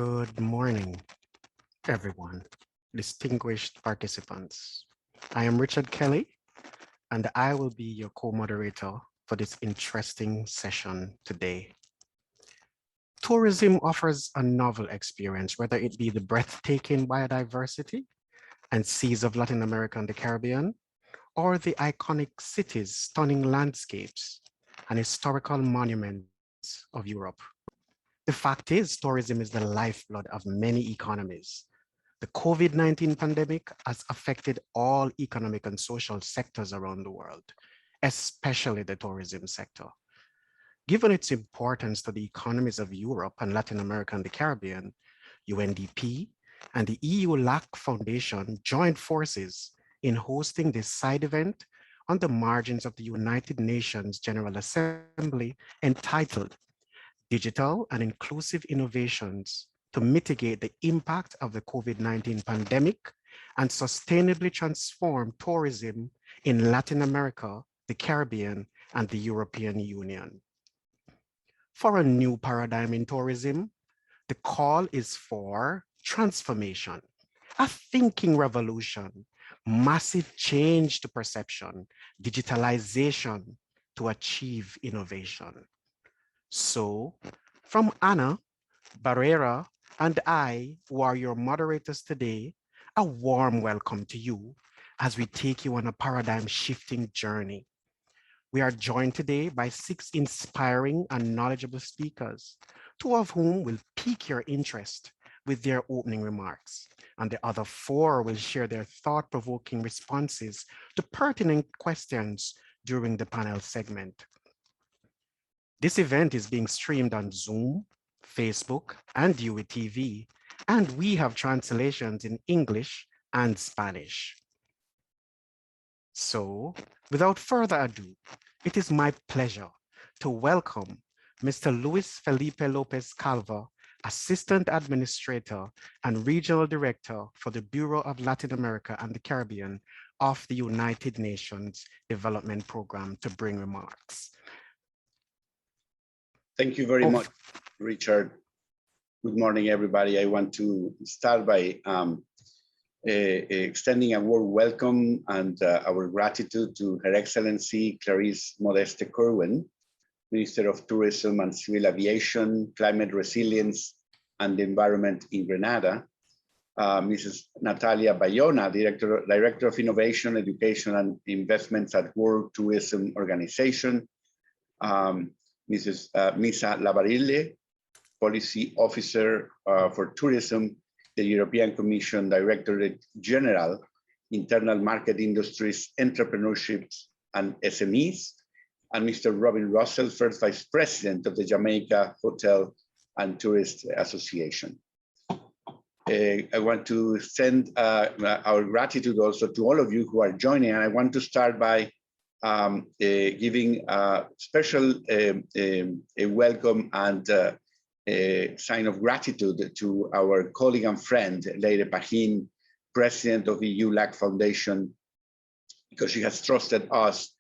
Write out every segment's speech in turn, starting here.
Good morning, everyone, distinguished participants. I am Richard Kelly, and I will be your co-moderator for this interesting session today. Tourism offers a novel experience, whether it be the breathtaking biodiversity and seas of Latin America and the Caribbean, or the iconic cities, stunning landscapes, and historical monuments of Europe. The fact is, tourism is the lifeblood of many economies. The COVID-19 pandemic has affected all economic and social sectors around the world, especially the tourism sector. Given its importance to the economies of Europe and Latin America and the Caribbean, UNDP and the EU-LAC Foundation joined forces in hosting this side event on the margins of the United Nations General Assembly entitled Digital and Inclusive Innovations to Mitigate the Impact of the COVID-19 Pandemic and Sustainably Transform Tourism in Latin America, the Caribbean, and the European Union. For a new paradigm in tourism, the call is for transformation, a thinking revolution, massive change to perception, digitalization to achieve innovation. So, from Anna, Barrera, and I, who are your moderators today, a warm welcome to you as we take you on a paradigm-shifting journey. We are joined today by 6 inspiring and knowledgeable speakers, 2 of whom will pique your interest with their opening remarks, and the other 4 will share their thought-provoking responses to pertinent questions during the panel segment. This event is being streamed on Zoom, Facebook, and Dewey TV, and we have translations in English and Spanish. So, without further ado, it is my pleasure to welcome Mr. Luis Felipe Lopez Calva, Assistant Administrator and Regional Director for the Bureau of Latin America and the Caribbean of the United Nations Development Program, to bring remarks. Thank you very much, Richard. Good morning, everybody. I want to start by extending a warm welcome and our gratitude to Her Excellency Clarice Modeste Corwin, Minister of Tourism and Civil Aviation, Climate Resilience and the Environment in Grenada, Mrs. Natalia Bayona, Director of Innovation, Education and Investments at World Tourism Organization, Mrs. Misa Lavarille, Policy Officer for Tourism, the European Commission Directorate General, Internal Market Industries, Entrepreneurship and SMEs, and Mr. Robin Russell, First Vice President of the Jamaica Hotel and Tourist Association. I want to send our gratitude also to all of you who are joining, and I want to start by giving a special a welcome and a sign of gratitude to our colleague and friend, Leire Pahin, President of the EU-LAC Foundation, because she has trusted us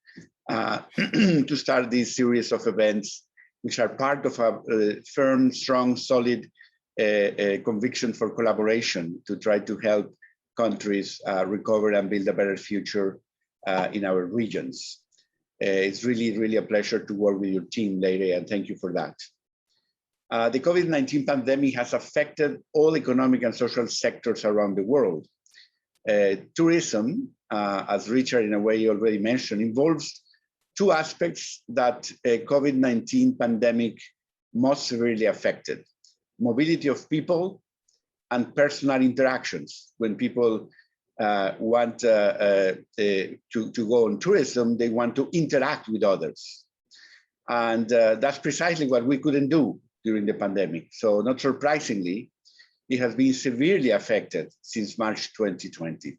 to start this series of events, which are part of a firm, strong, solid conviction for collaboration to try to help countries recover and build a better future in our regions. It's really, really a pleasure to work with your team, Leire, and thank you for that. The COVID-19 pandemic has affected all economic and social sectors around the world. Tourism, as Richard in a way already mentioned, involves 2 aspects that COVID-19 pandemic most severely affected: mobility of people and personal interactions. When people want to go on tourism, they want to interact with others. And that's precisely what we couldn't do during the pandemic. So not surprisingly, it has been severely affected since March 2020.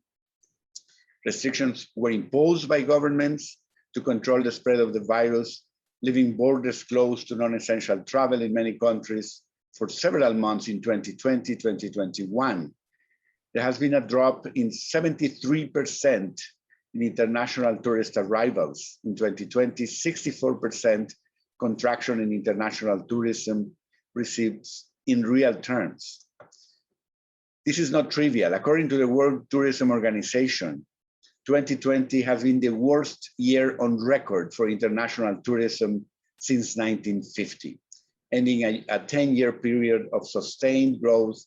Restrictions were imposed by governments to control the spread of the virus, leaving borders closed to non-essential travel in many countries for several months in 2020, 2021. There has been a drop in 73% in international tourist arrivals in 2020, 64% contraction in international tourism receipts in real terms, This is not trivial. According to the World Tourism Organization, 2020 has been the worst year on record for international tourism since 1950, ending a 10-year period of sustained growth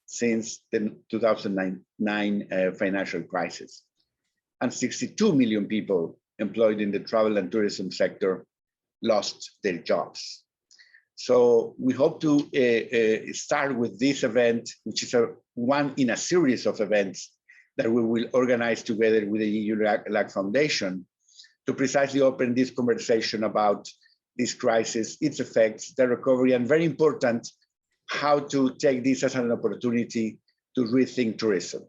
since the 2009 financial crisis. And 62 million people employed in the travel and tourism sector lost their jobs. So we hope to start with this event, which is one in a series of events that we will organize together with the EU-LAC Foundation to precisely open this conversation about this crisis, its effects, the recovery, and very important, how to take this as an opportunity to rethink tourism.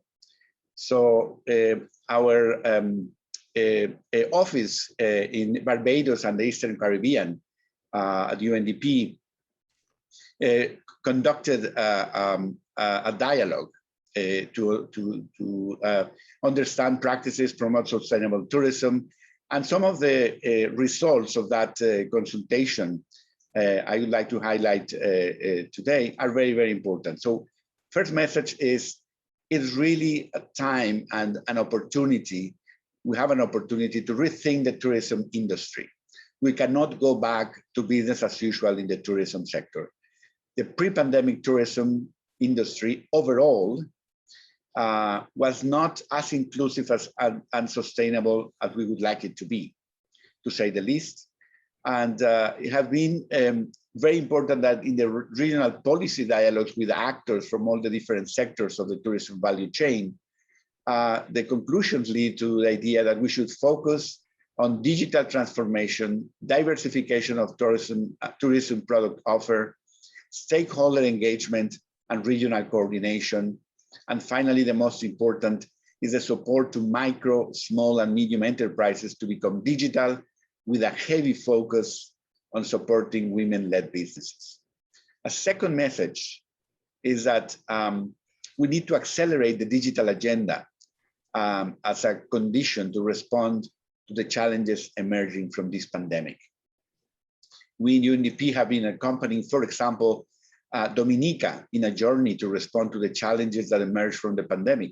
So our office in Barbados and the Eastern Caribbean at UNDP conducted a dialogue to understand practices, promote sustainable tourism. And some of the results of that consultation I would like to highlight today are very, very important. So first message is, it's really a time and an opportunity. We have an opportunity to rethink the tourism industry. We cannot go back to business as usual in the tourism sector. The pre-pandemic tourism industry overall was not as inclusive and sustainable as we would like it to be, to say the least. And it has been very important that in the regional policy dialogues with actors from all the different sectors of the tourism value chain, the conclusions lead to the idea that we should focus on digital transformation, diversification of tourism product offer, stakeholder engagement, and regional coordination. And finally, the most important is the support to micro, small, and medium enterprises to become digital, with a heavy focus on supporting women-led businesses. A second message is that we need to accelerate the digital agenda as a condition to respond to the challenges emerging from this pandemic. We in UNDP have been accompanying, for example, Dominica in a journey to respond to the challenges that emerged from the pandemic.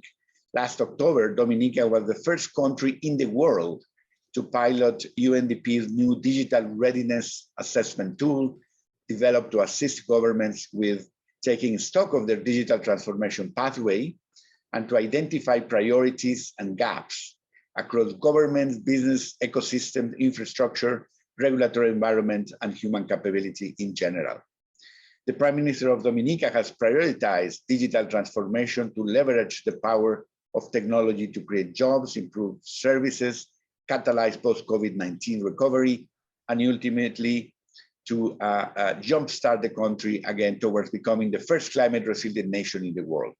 Last October, Dominica was the first country in the world to pilot UNDP's new digital readiness assessment tool, developed to assist governments with taking stock of their digital transformation pathway and to identify priorities and gaps across governments, business, ecosystem, infrastructure, regulatory environment, and human capability in general. The Prime Minister of Dominica has prioritized digital transformation to leverage the power of technology to create jobs, improve services, catalyze post-COVID-19 recovery, and ultimately to jumpstart the country again towards becoming the first climate resilient nation in the world.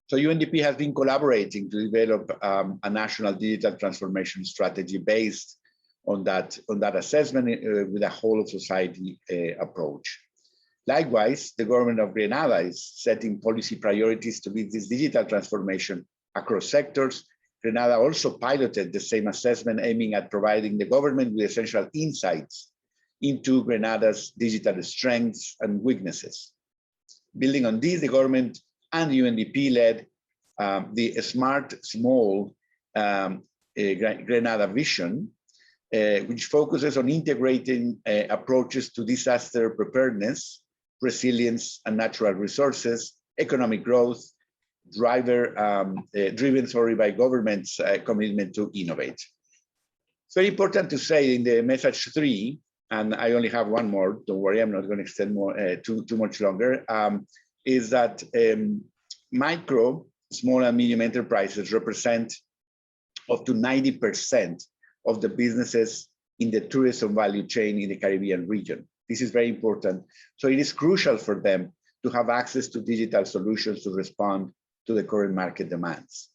So UNDP has been collaborating to develop a national digital transformation strategy based on that assessment with a whole of society approach. Likewise, the government of Grenada is setting policy priorities to lead this digital transformation across sectors. Grenada also piloted the same assessment, aiming at providing the government with essential insights into Grenada's digital strengths and weaknesses. Building on this, the government and UNDP led the Smart Small Grenada vision, which focuses on integrating approaches to disaster preparedness, resilience, and natural resources, economic growth, driven by government's commitment to innovate. It's very important to say in the message 3, and I only have one more, don't worry, I'm not going to extend more too much longer, is that micro, small and medium enterprises represent up to 90% of the businesses in the tourism value chain in the Caribbean region. This is very important. So it is crucial for them to have access to digital solutions to respond to the current market demands.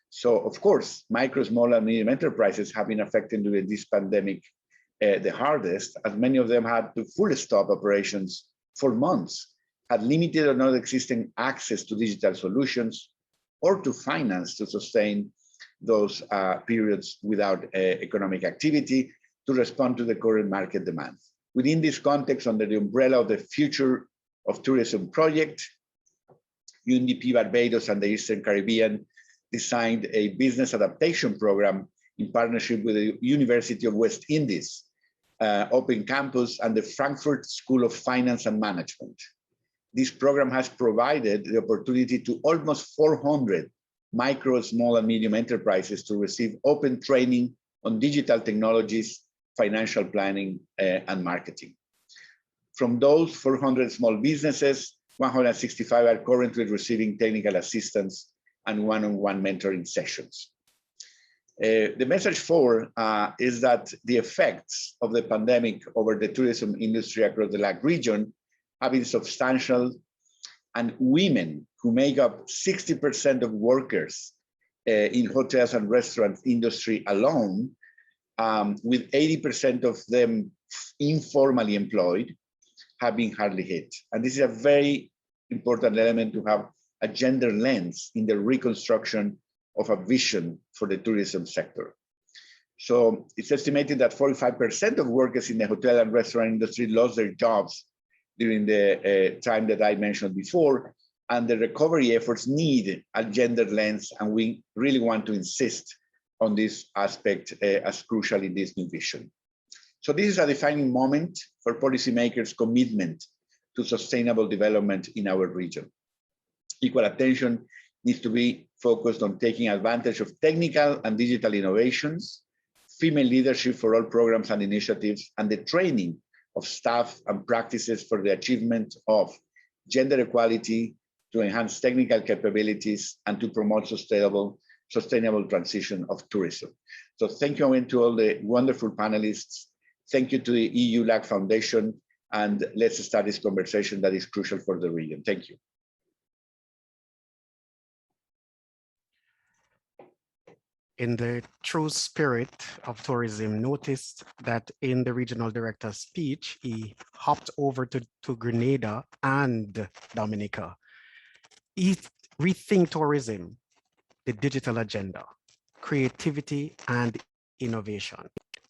So of course, micro, small and medium enterprises have been affected during this pandemic the hardest, as many of them had to fully stop operations for months, had limited or not existing access to digital solutions or to finance to sustain those periods without economic activity to respond to the current market demands. Within this context, under the umbrella of the Future of Tourism project, UNDP Barbados and the Eastern Caribbean designed a business adaptation program in partnership with the University of West Indies, Open Campus, and the Frankfurt School of Finance and Management. This program has provided the opportunity to almost 400 micro, small, and medium enterprises to receive open training on digital technologies, financial planning, and marketing. From those 400 small businesses, 165 are currently receiving technical assistance and one-on-one mentoring sessions. The message 4 is that the effects of the pandemic over the tourism industry across the LAC region have been substantial, and women, who make up 60% of workers in hotels and restaurant industry alone, with 80% of them informally employed, have been hardly hit. And this is a very important element to have a gender lens in the reconstruction of a vision for the tourism sector. So it's estimated that 45% of workers in the hotel and restaurant industry lost their jobs during the time that I mentioned before, and the recovery efforts need a gender lens, and we really want to insist on this aspect as crucial in this new vision. So this is a defining moment for policymakers' commitment to sustainable development in our region. Equal attention needs to be focused on taking advantage of technical and digital innovations, female leadership for all programs and initiatives, and the training of staff and practices for the achievement of gender equality, to enhance technical capabilities, and to promote sustainable transition of tourism. So thank you again to all the wonderful panelists. Thank you to the EU-LAC Foundation, and let's start this conversation that is crucial for the region. Thank you. In the true spirit of tourism, noticed that in the regional director's speech, he hopped over to Grenada and Dominica. He rethink tourism, the digital agenda, creativity, and innovation.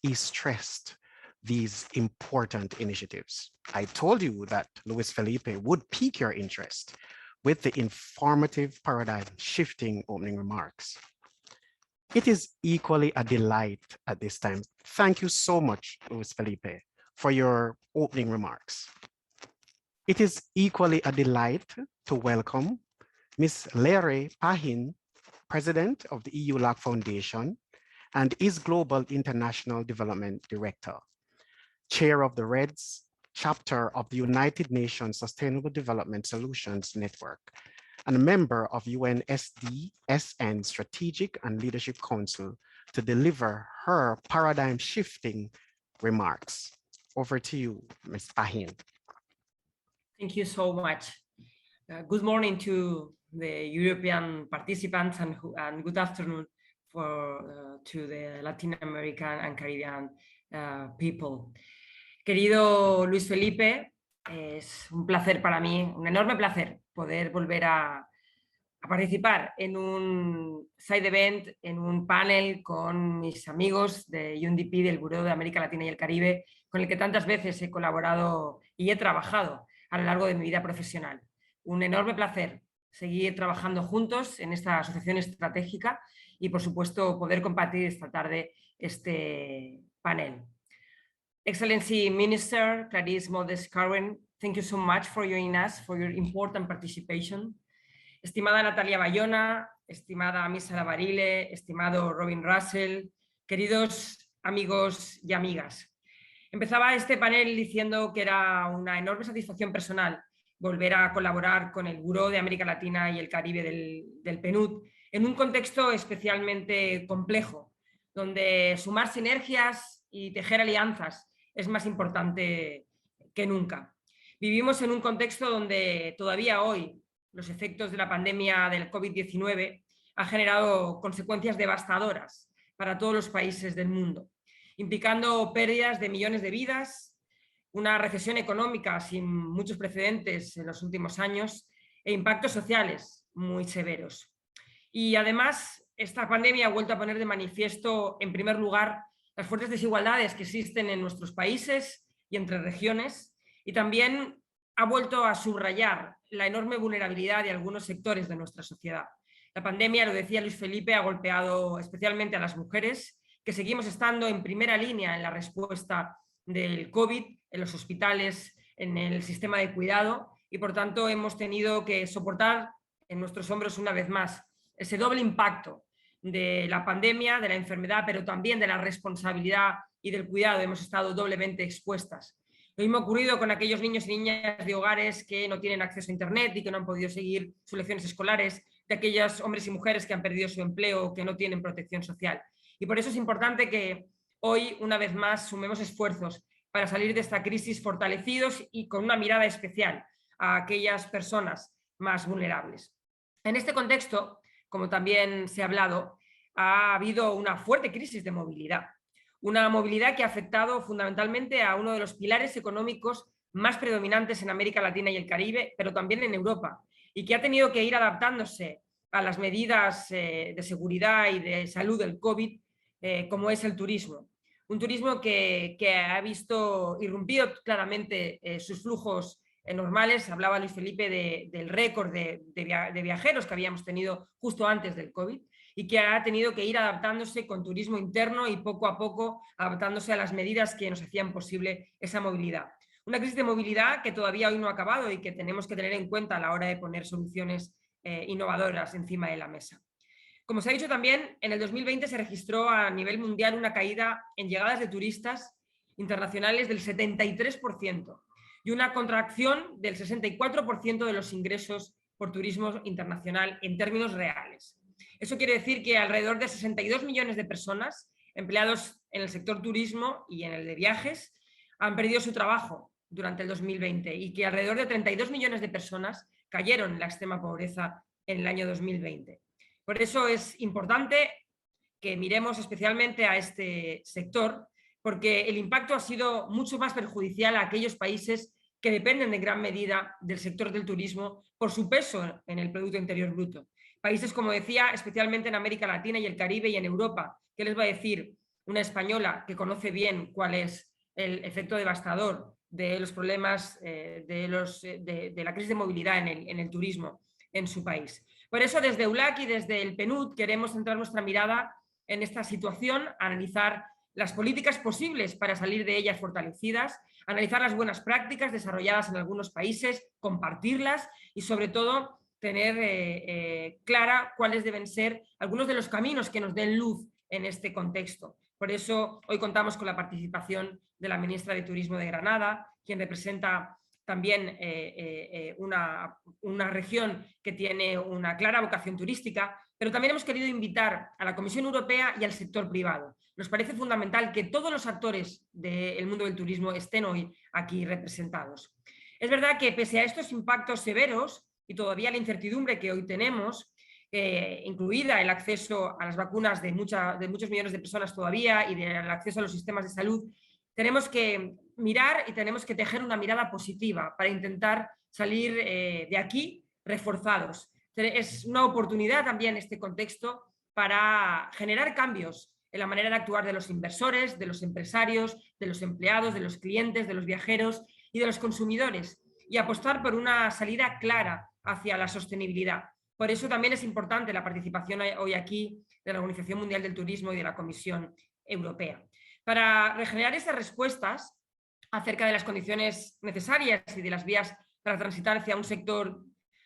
He stressed these important initiatives. I told you that Luis Felipe would pique your interest with the informative paradigm shifting opening remarks. It is equally a delight at this time. Thank you so much, Luis Felipe, for your opening remarks. It is equally a delight to welcome Ms. Lere Pahin, President of the EU-LAC Foundation and is Global International Development Director, Chair of the REDS chapter of the United Nations Sustainable Development Solutions Network, and a member of UNSDSN Strategic and Leadership Council to deliver her paradigm-shifting remarks. Over to you, Ms. Pahin. Thank you so much. Good morning to the European participants, and good afternoon to the Latin American and Caribbean people. Querido Luis Felipe, es un placer para mí, un enorme placer poder volver a participar en un side event, en un panel con mis amigos de UNDP, del Buró de América Latina y el Caribe, con el que tantas veces he colaborado y he trabajado a lo largo de mi vida profesional. Un enorme placer seguir trabajando juntos en esta asociación estratégica y, por supuesto, poder compartir esta tarde este panel. Excellency Minister Clarice Modest-Carwen, thank you so much for joining us, for your important participation. Estimada Natalia Bayona, estimada Misa Barile, estimado Robin Russell, queridos amigos y amigas. Empezaba este panel diciendo que era una enorme satisfacción personal volver a colaborar con el Buró de América Latina y el Caribe del PNUD en un contexto especialmente complejo, donde sumar sinergias y tejer alianzas es más importante que nunca. Vivimos en un contexto donde todavía hoy los efectos de la pandemia del COVID-19 han generado consecuencias devastadoras para todos los países del mundo, implicando pérdidas de millones de vidas, una recesión económica sin muchos precedentes en los últimos años e impactos sociales muy severos. Y además, esta pandemia ha vuelto a poner de manifiesto, en primer lugar, las fuertes desigualdades que existen en nuestros países y entre regiones, y también ha vuelto a subrayar la enorme vulnerabilidad de algunos sectores de nuestra sociedad. La pandemia, lo decía Luis Felipe, ha golpeado especialmente a las mujeres, que seguimos estando en primera línea en la respuesta del COVID, en los hospitales, en el sistema de cuidado, y por tanto hemos tenido que soportar en nuestros hombros una vez más ese doble impacto de la pandemia, de la enfermedad, pero también de la responsabilidad y del cuidado. Hemos estado doblemente expuestas. Lo mismo ha ocurrido con aquellos niños y niñas de hogares que no tienen acceso a Internet y que no han podido seguir sus lecciones escolares, de aquellos hombres y mujeres que han perdido su empleo o que no tienen protección social. Y por eso es importante que hoy, una vez más, sumemos esfuerzos para salir de esta crisis fortalecidos y con una mirada especial a aquellas personas más vulnerables. En este contexto, como también se ha hablado, ha habido una fuerte crisis de movilidad. Una movilidad que ha afectado fundamentalmente a uno de los pilares económicos más predominantes en América Latina y el Caribe, pero también en Europa, y que ha tenido que ir adaptándose a las medidas de seguridad y de salud del COVID, como es el turismo. Un turismo que ha visto irrumpido claramente sus flujos normales. Hablaba Luis Felipe del récord de viajeros que habíamos tenido justo antes del COVID, y que ha tenido que ir adaptándose con turismo interno y poco a poco adaptándose a las medidas que nos hacían posible esa movilidad. Una crisis de movilidad que todavía hoy no ha acabado y que tenemos que tener en cuenta a la hora de poner soluciones innovadoras encima de la mesa. Como se ha dicho también, en el 2020 se registró a nivel mundial una caída en llegadas de turistas internacionales del 73% y una contracción del 64% de los ingresos por turismo internacional en términos reales. Eso quiere decir que alrededor de 62 millones de personas empleados en el sector turismo y en el de viajes han perdido su trabajo durante el 2020 y que alrededor de 32 millones de personas cayeron en la extrema pobreza en el año 2020. Por eso es importante que miremos especialmente a este sector, porque el impacto ha sido mucho más perjudicial a aquellos países que dependen en gran medida del sector del turismo por su peso en el Producto Interior Bruto. Países, como decía, especialmente en América Latina y el Caribe y en Europa. ¿Qué les va a decir una española que conoce bien cuál es el efecto devastador de los problemas de la crisis de movilidad en el turismo en su país? Por eso, desde EU-LAC y desde el PNUD queremos centrar nuestra mirada en esta situación, analizar las políticas posibles para salir de ellas fortalecidas, analizar las buenas prácticas desarrolladas en algunos países, compartirlas y, sobre todo, tener clara cuáles deben ser algunos de los caminos que nos den luz en este contexto. Por eso hoy contamos con la participación de la ministra de Turismo de Granada, quien representa también una región que tiene una clara vocación turística, pero también hemos querido invitar a la Comisión Europea y al sector privado. Nos parece fundamental que todos los actores del mundo del turismo estén hoy aquí representados. Es verdad que pese a estos impactos severos y todavía la incertidumbre que hoy tenemos, incluida el acceso a las vacunas de muchos millones de personas todavía y del acceso a los sistemas de salud, tenemos que mirar y tenemos que tejer una mirada positiva para intentar salir de aquí reforzados. Es una oportunidad también este contexto para generar cambios en la manera de actuar de los inversores, de los empresarios, de los empleados, de los clientes, de los viajeros y de los consumidores, y apostar por una salida clara hacia la sostenibilidad. Por eso también es importante la participación hoy aquí de la Organización Mundial del Turismo y de la Comisión Europea. Para regenerar estas respuestas acerca de las condiciones necesarias y de las vías para transitar hacia un sector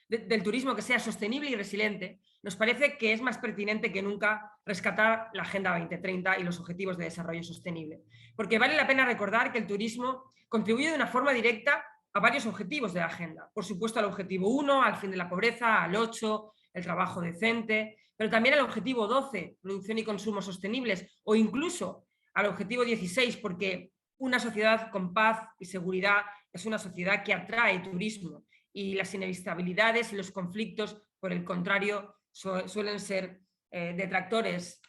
del turismo que sea sostenible y resiliente, nos parece que es más pertinente que nunca rescatar la Agenda 2030 y los Objetivos de Desarrollo Sostenible, porque vale la pena recordar que el turismo contribuye de una forma directa a varios objetivos de la agenda. Por supuesto, al objetivo 1, al fin de la pobreza, al 8, el trabajo decente, pero también al objetivo 12, producción y consumo sostenibles, o incluso al objetivo 16, porque una sociedad con paz y seguridad es una sociedad que atrae turismo, y las inestabilidades y los conflictos, por el contrario, suelen ser detractores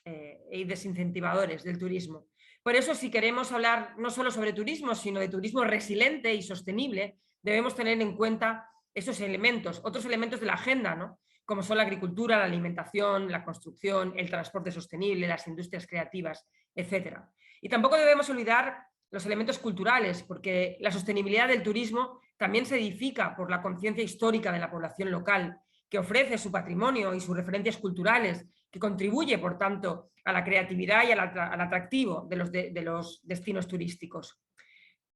y desincentivadores del turismo. Por eso, si queremos hablar no solo sobre turismo, sino de turismo resiliente y sostenible, debemos tener en cuenta esos elementos, otros elementos de la agenda, ¿no? Como son la agricultura, la alimentación, la construcción, el transporte sostenible, las industrias creativas, etc. Y tampoco debemos olvidar los elementos culturales, porque la sostenibilidad del turismo también se edifica por la conciencia histórica de la población local, que ofrece su patrimonio y sus referencias culturales, que contribuye, por tanto, a la creatividad y al atractivo de los destinos turísticos.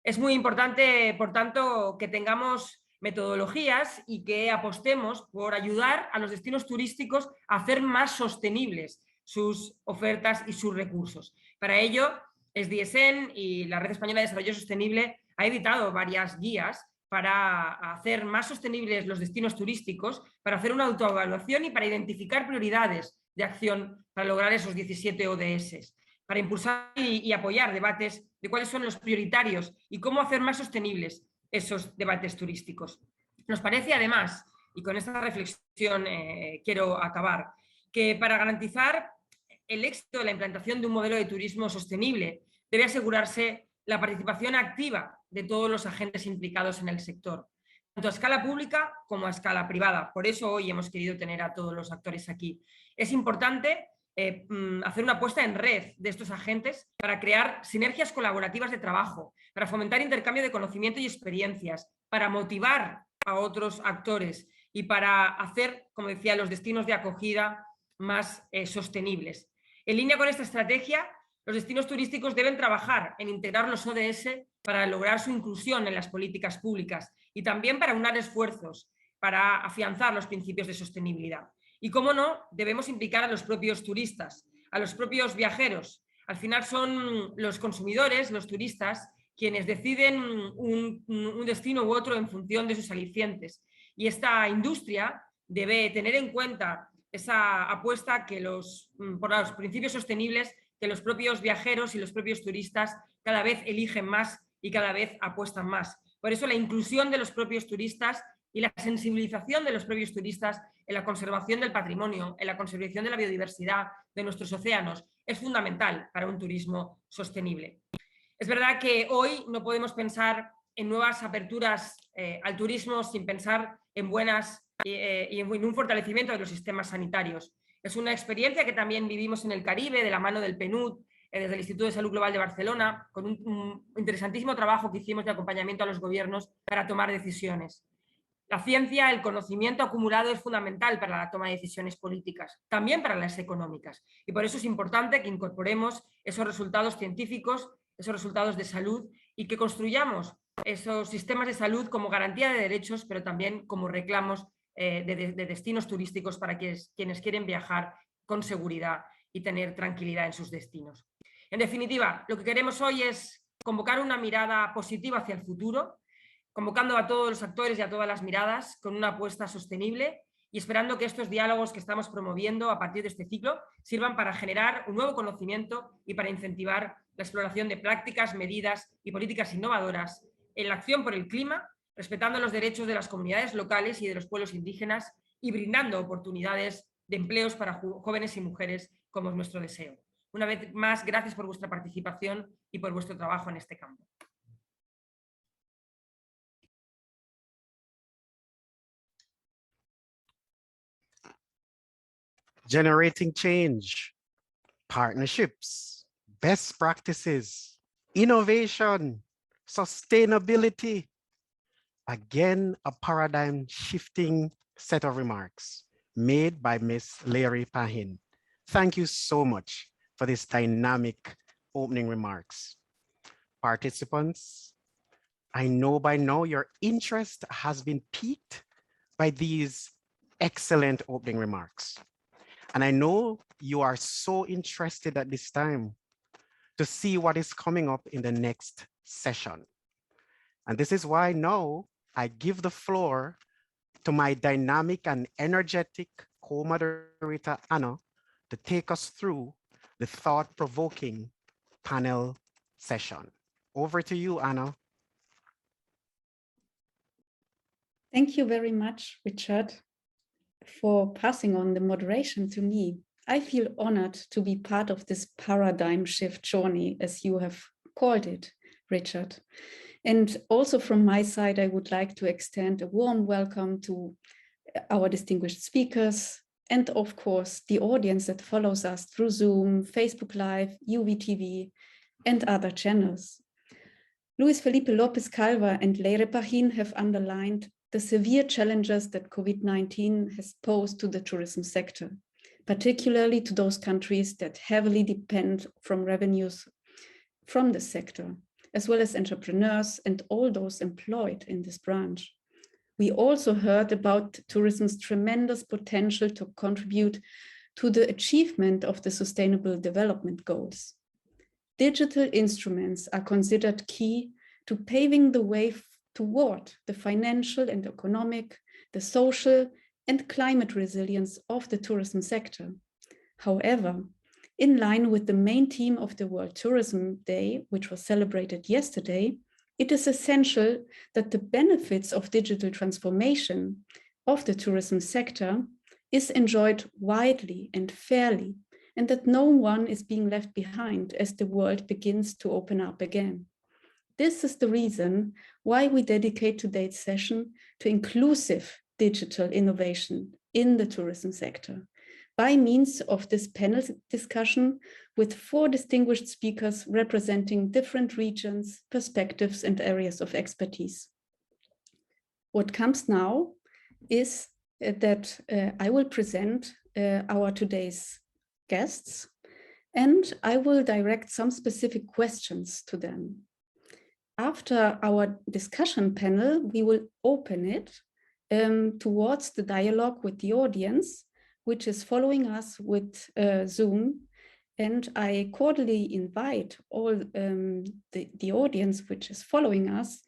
Es muy importante, por tanto, que tengamos metodologías y que apostemos por ayudar a los destinos turísticos a hacer más sostenibles sus ofertas y sus recursos. Para ello, SDSN y la Red Española de Desarrollo Sostenible ha editado varias guías para hacer más sostenibles los destinos turísticos, para hacer una autoevaluación y para identificar prioridades de acción para lograr esos 17 ODS, para impulsar y apoyar debates de cuáles son los prioritarios y cómo hacer más sostenibles esos debates turísticos. Nos parece, además, y con esta reflexión quiero acabar, que para garantizar el éxito de la implantación de un modelo de turismo sostenible debe asegurarse la participación activa de todos los agentes implicados en el sector, tanto a escala pública como a escala privada. Por eso hoy hemos querido tener a todos los actores aquí. Es importante hacer una apuesta en red de estos agentes para crear sinergias colaborativas de trabajo, para fomentar intercambio de conocimiento y experiencias, para motivar a otros actores y para hacer, como decía, los destinos de acogida más sostenibles. En línea con esta estrategia, los destinos turísticos deben trabajar en integrar los ODS para lograr su inclusión en las políticas públicas y también para unar esfuerzos para afianzar los principios de sostenibilidad. Y, cómo no, debemos implicar a los propios turistas, a los propios viajeros. Al final son los consumidores, los turistas, quienes deciden un destino u otro en función de sus alicientes. Y esta industria debe tener en cuenta esa apuesta por los principios sostenibles que los propios viajeros y los propios turistas cada vez eligen más y cada vez apuestan más. Por eso la inclusión de los propios turistas y la sensibilización de los propios turistas en la conservación del patrimonio, en la conservación de la biodiversidad de nuestros océanos, es fundamental para un turismo sostenible. Es verdad que hoy no podemos pensar en nuevas aperturas al turismo sin pensar en y en un fortalecimiento de los sistemas sanitarios. Es una experiencia que también vivimos en el Caribe, de la mano del PNUD, desde el Instituto de Salud Global de Barcelona, con un interesantísimo trabajo que hicimos de acompañamiento a los gobiernos para tomar decisiones. La ciencia, el conocimiento acumulado es fundamental para la toma de decisiones políticas, también para las económicas. Y por eso es importante que incorporemos esos resultados científicos, esos resultados de salud y que construyamos esos sistemas de salud como garantía de derechos, pero también como reclamos de destinos turísticos para quienes quieren viajar con seguridad y tener tranquilidad en sus destinos. En definitiva, lo que queremos hoy es convocar una mirada positiva hacia el futuro, convocando a todos los actores y a todas las miradas con una apuesta sostenible y esperando que estos diálogos que estamos promoviendo a partir de este ciclo sirvan para generar un nuevo conocimiento y para incentivar la exploración de prácticas, medidas y políticas innovadoras en la acción por el clima, respetando los derechos de las comunidades locales y de los pueblos indígenas y brindando oportunidades de empleos para jóvenes y mujeres, como es nuestro deseo. Una vez más, gracias por vuestra participación y por vuestro trabajo en este campo. Generating change, partnerships, best practices, innovation, sustainability. Again, a paradigm shifting set of remarks made by Ms. Larry Pahin. Thank you so much for this dynamic opening remarks. Participants, I know by now your interest has been piqued by these excellent opening remarks. And I know you are so interested at this time to see what is coming up in the next session. And this is why now I give the floor to my dynamic and energetic co-moderator, Anna, to take us through the thought-provoking panel session. Over to you, Anna. Thank you very much, Richard, for passing on the moderation to me. I feel honored to be part of this paradigm shift journey, as you have called it, Richard. And also from my side, I would like to extend a warm welcome to our distinguished speakers and of course the audience that follows us through Zoom, Facebook Live, UVTV and other channels. Luis Felipe Lopez Calva and Leire Pahin have underlined the severe challenges that COVID-19 has posed to the tourism sector, particularly to those countries that heavily depend from revenues from the sector, as well as entrepreneurs and all those employed in this branch. We also heard about tourism's tremendous potential to contribute to the achievement of the Sustainable Development Goals. Digital instruments are considered key to paving the way toward the financial and economic, the social and climate resilience of the tourism sector. However, in line with the main theme of the World Tourism Day, which was celebrated yesterday, it is essential that the benefits of digital transformation of the tourism sector is enjoyed widely and fairly, and that no one is being left behind as the world begins to open up again. This is the reason why we dedicate today's session to inclusive digital innovation in the tourism sector, by means of this panel discussion with 4 distinguished speakers representing different regions, perspectives, and areas of expertise. What comes now is that I will present our today's guests, and I will direct some specific questions to them. After our discussion panel, we will open it towards the dialogue with the audience, which is following us with Zoom. And I cordially invite all the audience which is following us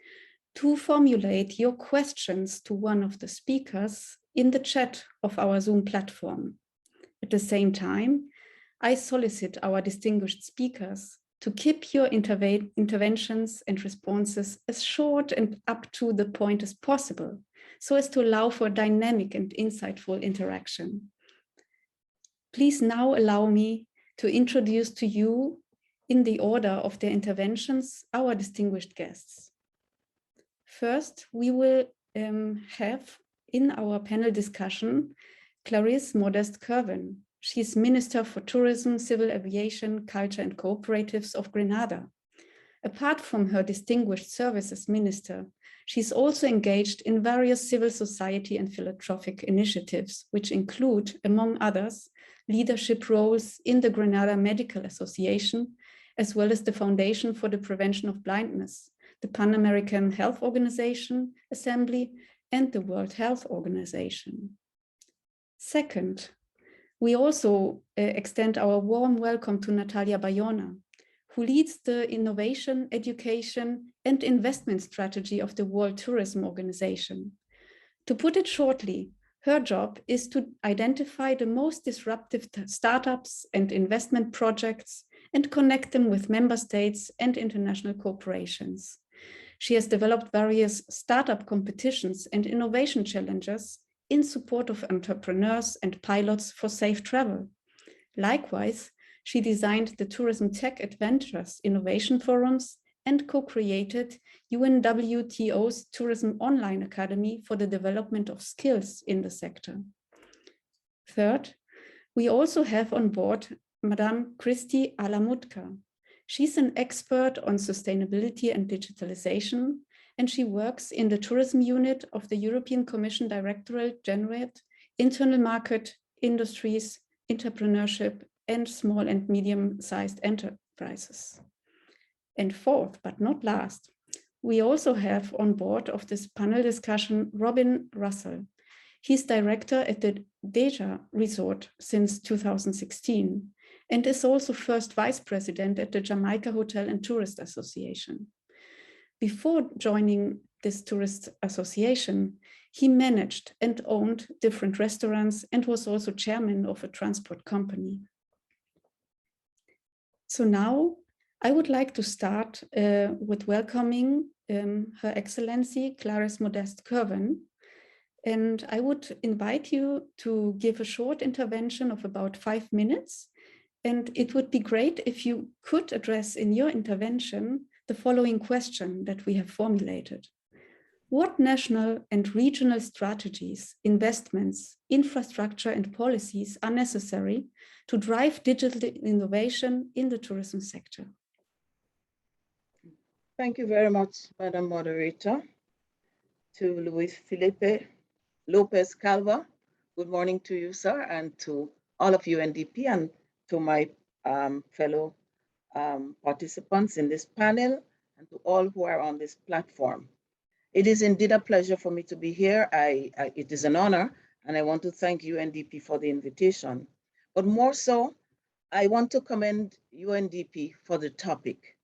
to formulate your questions to one of the speakers in the chat of our Zoom platform. At the same time, I solicit our distinguished speakers to keep your interventions and responses as short and up to the point as possible, so as to allow for dynamic and insightful interaction. Please now allow me to introduce to you, in the order of their interventions, our distinguished guests. First, we will have in our panel discussion Clarisse Modeste-Curwen. She's Minister for Tourism, Civil Aviation, Culture and Cooperatives of Grenada. Apart from her distinguished service as minister, she's also engaged in various civil society and philanthropic initiatives, which include, among others, leadership roles in the Grenada Medical Association, as well as the Foundation for the Prevention of Blindness, the Pan American Health Organization Assembly, and the World Health Organization. Second, we also extend our warm welcome to Natalia Bayona, who leads the innovation, education, and investment strategy of the World Tourism Organization. To put it shortly, her job is to identify the most disruptive startups and investment projects and connect them with member states and international corporations. She has developed various startup competitions and innovation challenges in support of entrepreneurs and pilots for safe travel. Likewise, she designed the Tourism Tech Adventures Innovation Forums and co-created UNWTO's Tourism Online Academy for the development of skills in the sector. Third, we also have on board Madame Kristi Alamutka. She's an expert on sustainability and digitalization, and she works in the tourism unit of the European Commission Directorate General, Internal Market, Industries, Entrepreneurship, and Small and Medium-Sized Enterprises. And fourth, but not last, we also have on board of this panel discussion Robin Russell. He's director at the Deja Resort since 2016 and is also first vice president at the Jamaica Hotel and Tourist Association. Before joining this tourist association, he managed and owned different restaurants and was also chairman of a transport company. So now I would like to start with welcoming Her Excellency Clarisse Modeste-Curwen. And I would invite you to give a short intervention of about 5 minutes. And it would be great if you could address in your intervention the following question that we have formulated. What national and regional strategies, investments, infrastructure, and policies are necessary to drive digital innovation in the tourism sector? Thank you very much, Madam Moderator. To Luis Felipe Lopez Calva, good morning to you, sir, and to all of UNDP and to my fellow participants in this panel and to all who are on this platform. It is indeed a pleasure for me to be here. It is an honor, and I want to thank UNDP for the invitation. But more so, I want to commend UNDP for the topic.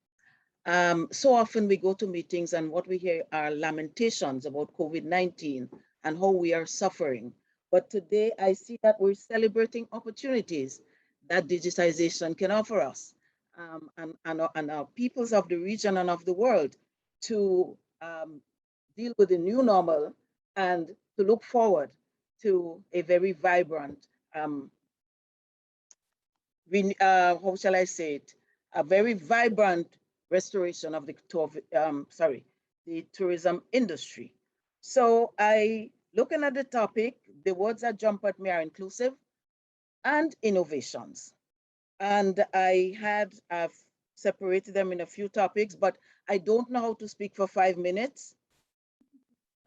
So often we go to meetings and what we hear are lamentations about COVID-19 and how we are suffering. But today I see that we're celebrating opportunities that digitization can offer us and our peoples of the region and of the world to deal with the new normal and to look forward to a very vibrant, how shall I say it, a very vibrant restoration of the tourism industry. So looking at the topic, the words that jump at me are inclusive and innovations. And I've separated them in a few topics, but I don't know how to speak for 5 minutes.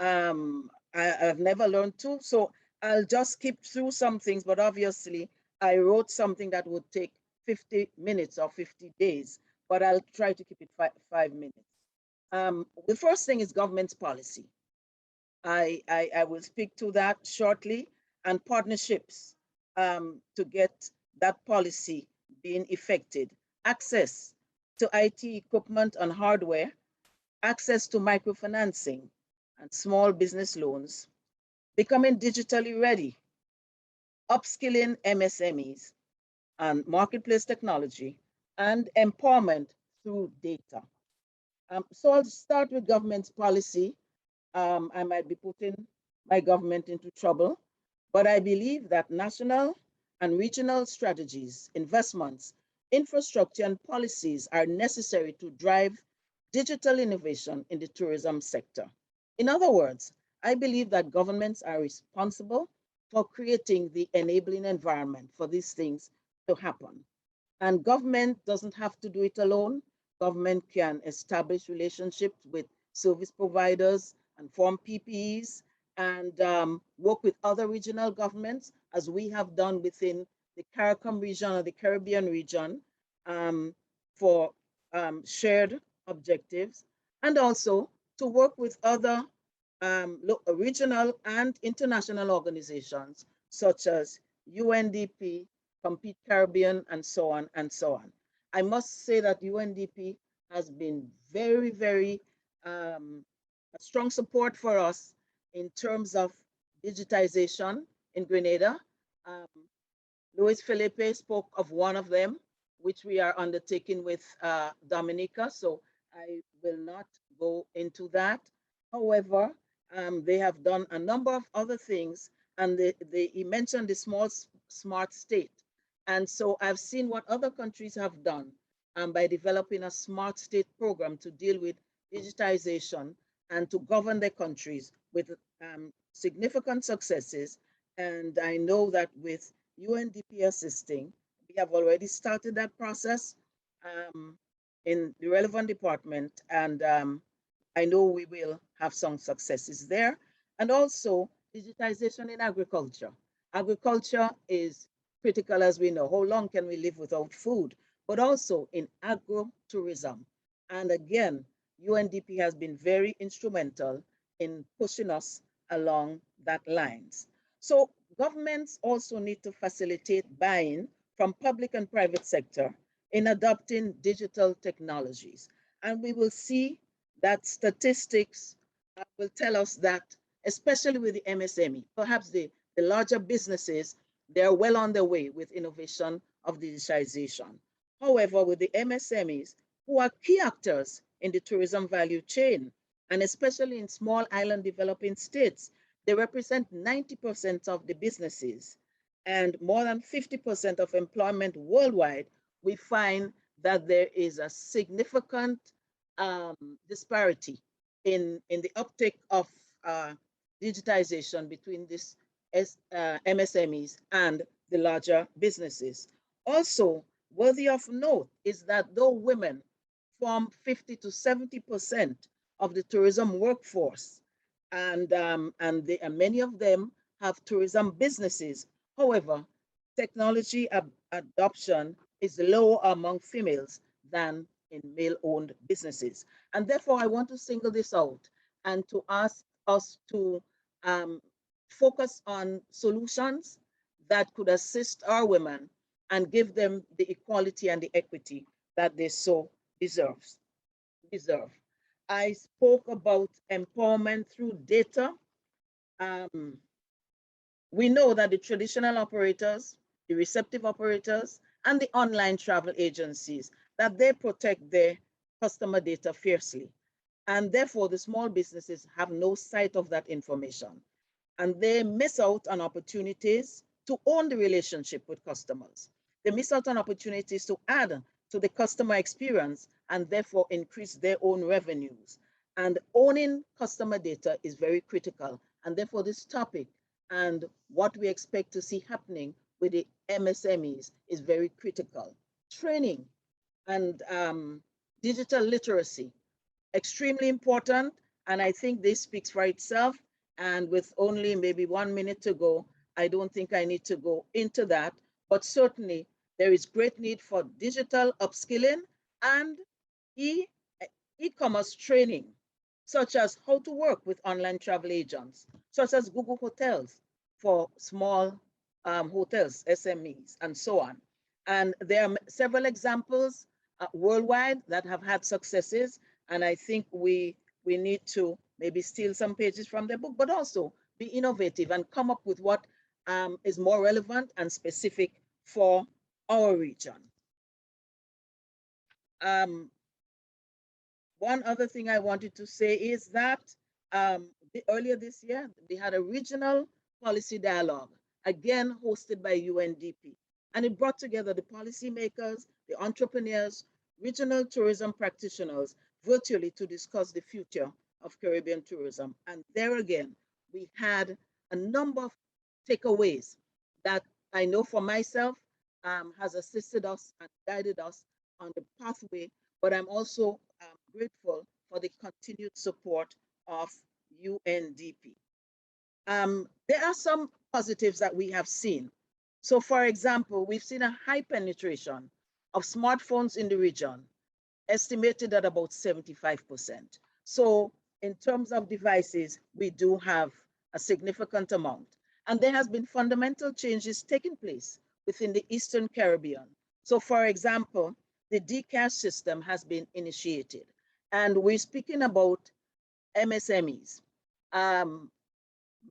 I've never learned to, so I'll just skip through some things, but obviously I wrote something that would take 50 minutes or 50 days, but I'll try to keep it 5 minutes. The first thing is government's policy. I will speak to that shortly, and partnerships to get that policy being effected. Access to IT equipment and hardware, access to microfinancing and small business loans, becoming digitally ready, upskilling MSMEs and marketplace technology, and empowerment through data. So I'll start with government's policy. I might be putting my government into trouble, but I believe that national and regional strategies, investments, infrastructure, and policies are necessary to drive digital innovation in the tourism sector. In other words, I believe that governments are responsible for creating the enabling environment for these things to happen. And government doesn't have to do it alone. Government can establish relationships with service providers and form PPEs and work with other regional governments, as we have done within the CARICOM region or the Caribbean region for shared objectives, and also to work with other regional and international organizations such as UNDP, Compete Caribbean, and so on and so on. I must say that UNDP has been very, very a strong support for us in terms of digitization in Grenada. Luis Felipe spoke of one of them, which we are undertaking with Dominica, so I will not go into that. However, they have done a number of other things, and he mentioned the smart state. And so I've seen what other countries have done by developing a smart state program to deal with digitization and to govern their countries with significant successes. And I know that with UNDP assisting, we have already started that process in the relevant department, and I know we will have some successes there. And also digitization in agriculture. Agriculture is critical, as we know. How long can we live without food? But also in agro-tourism. And again, UNDP has been very instrumental in pushing us along that lines. So governments also need to facilitate buy-in from public and private sector in adopting digital technologies. And we will see that statistics will tell us that, especially with the MSME, perhaps the larger businesses, they're well on their way with innovation of digitization. However, with the MSMEs, who are key actors in the tourism value chain, and especially in small island developing states, they represent 90% of the businesses and more than 50% of employment worldwide. We find that there is a significant disparity in the uptake of digitization between this MSMEs and the larger businesses. Also, worthy of note is that though women form 50 to 70% of the tourism workforce. And many of them have tourism businesses. However, technology adoption is lower among females than in male-owned businesses. And therefore, I want to single this out and to ask us to focus on solutions that could assist our women and give them the equality and the equity that they so deserve. I spoke about empowerment through data. We know that the traditional operators, the receptive operators, and the online travel agencies, that they protect their customer data fiercely. And therefore, the small businesses have no sight of that information. And they miss out on opportunities to own the relationship with customers. They miss out on opportunities to add to the customer experience and therefore increase their own revenues. And owning customer data is very critical. And therefore this topic and what we expect to see happening with the MSMEs is very critical. Training and digital literacy, extremely important. And I think this speaks for itself. And with only maybe 1 minute to go, I don't think I need to go into that, but certainly there is great need for digital upskilling and e-commerce training, such as how to work with online travel agents, such as Google Hotels for small hotels, SMEs, and so on. And there are several examples worldwide that have had successes, and I think we need to maybe steal some pages from the book, but also be innovative and come up with what is more relevant and specific for our region. One other thing I wanted to say is that earlier this year, we had a regional policy dialogue, again hosted by UNDP, and it brought together the policymakers, the entrepreneurs, regional tourism practitioners virtually to discuss the future of Caribbean tourism. And there again, we had a number of takeaways that I know for myself has assisted us and guided us on the pathway, but I'm also grateful for the continued support of UNDP. There are some positives that we have seen. So for example, we've seen a high penetration of smartphones in the region, estimated at about 75%. So in terms of devices, we do have a significant amount. And there has been fundamental changes taking place within the Eastern Caribbean. So for example, the DCash system has been initiated. And we're speaking about MSMEs.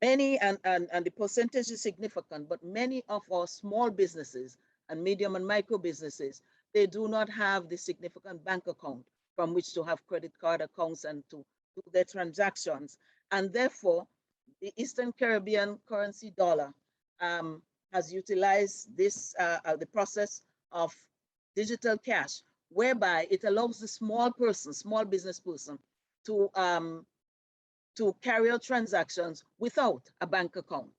Many, and the percentage is significant, but many of our small businesses and medium and micro businesses, they do not have the significant bank account from which to have credit card accounts and to do their transactions. And therefore, the Eastern Caribbean currency dollar has utilized this, the process of digital cash, whereby it allows the small person, small business person to carry out transactions without a bank account.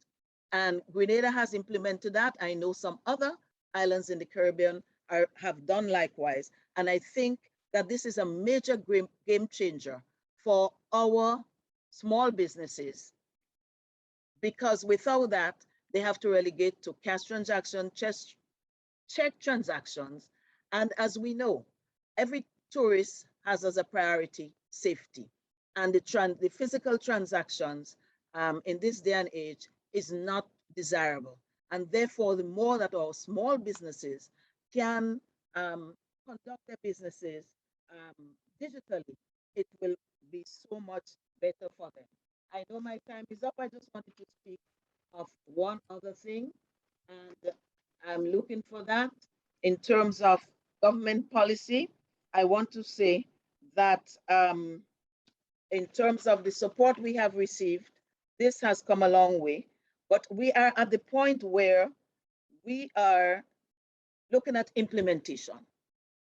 And Grenada has implemented that. I know some other islands in the Caribbean have done likewise. And I think that this is a major game changer for our small businesses, because without that, they have to relegate to cash transaction, check transactions. And as we know, every tourist has as a priority safety. And the physical transactions in this day and age is not desirable. And therefore, the more that our small businesses can conduct their businesses digitally, it will be so much better for them. I know my time is up. I just wanted to speak of one other thing, and I'm looking for that. In terms of government policy, I want to say that in terms of the support we have received, this has come a long way, but we are at the point where we are looking at implementation.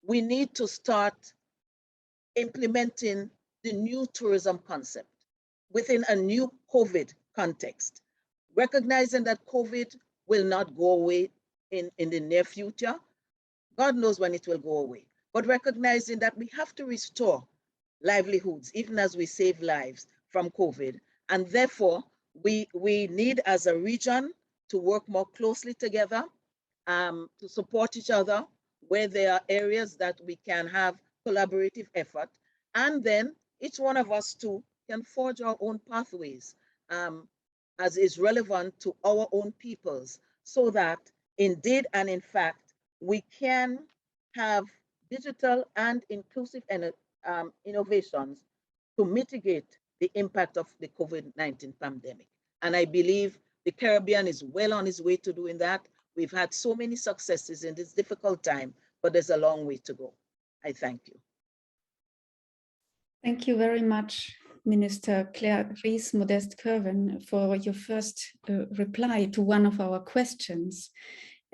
We need to start implementing the new tourism concept within a new COVID context, recognizing that COVID will not go away in the near future. God knows when it will go away, but recognizing that we have to restore livelihoods, even as we save lives from COVID. And therefore, we need as a region to work more closely together, to support each other where there are areas that we can have collaborative effort. And then each one of us too can forge our own pathways as is relevant to our own peoples, so that indeed and in fact, we can have digital and inclusive innovations to mitigate the impact of the COVID-19 pandemic. And I believe the Caribbean is well on its way to doing that. We've had so many successes in this difficult time, but there's a long way to go. I thank you. Thank you very much, Minister Clarice Modeste-Kervin, for your first reply to one of our questions.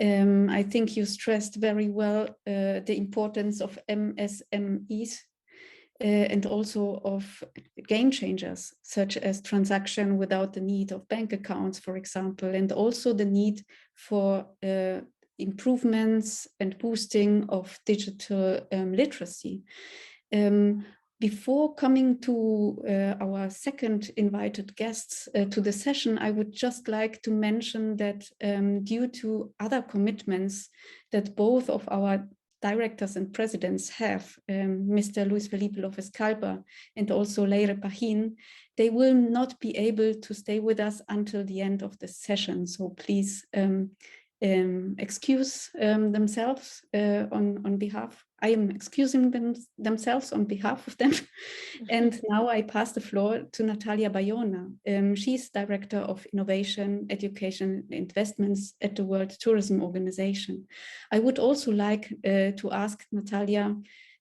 I think you stressed very well the importance of MSMEs and also of game changers, such as transaction without the need of bank accounts, for example, and also the need for improvements and boosting of digital literacy. Before coming to our second invited guests to the session, I would just like to mention that due to other commitments that both of our directors and presidents have, Mr. Luis Felipe Lopez Calpa and also Leire Pahin, they will not be able to stay with us until the end of the session. So please excuse themselves on behalf. I am excusing themselves on behalf of them. And now I pass the floor to Natalia Bayona. She's Director of Innovation, Education, and Investments at the World Tourism Organization. I would also like to ask Natalia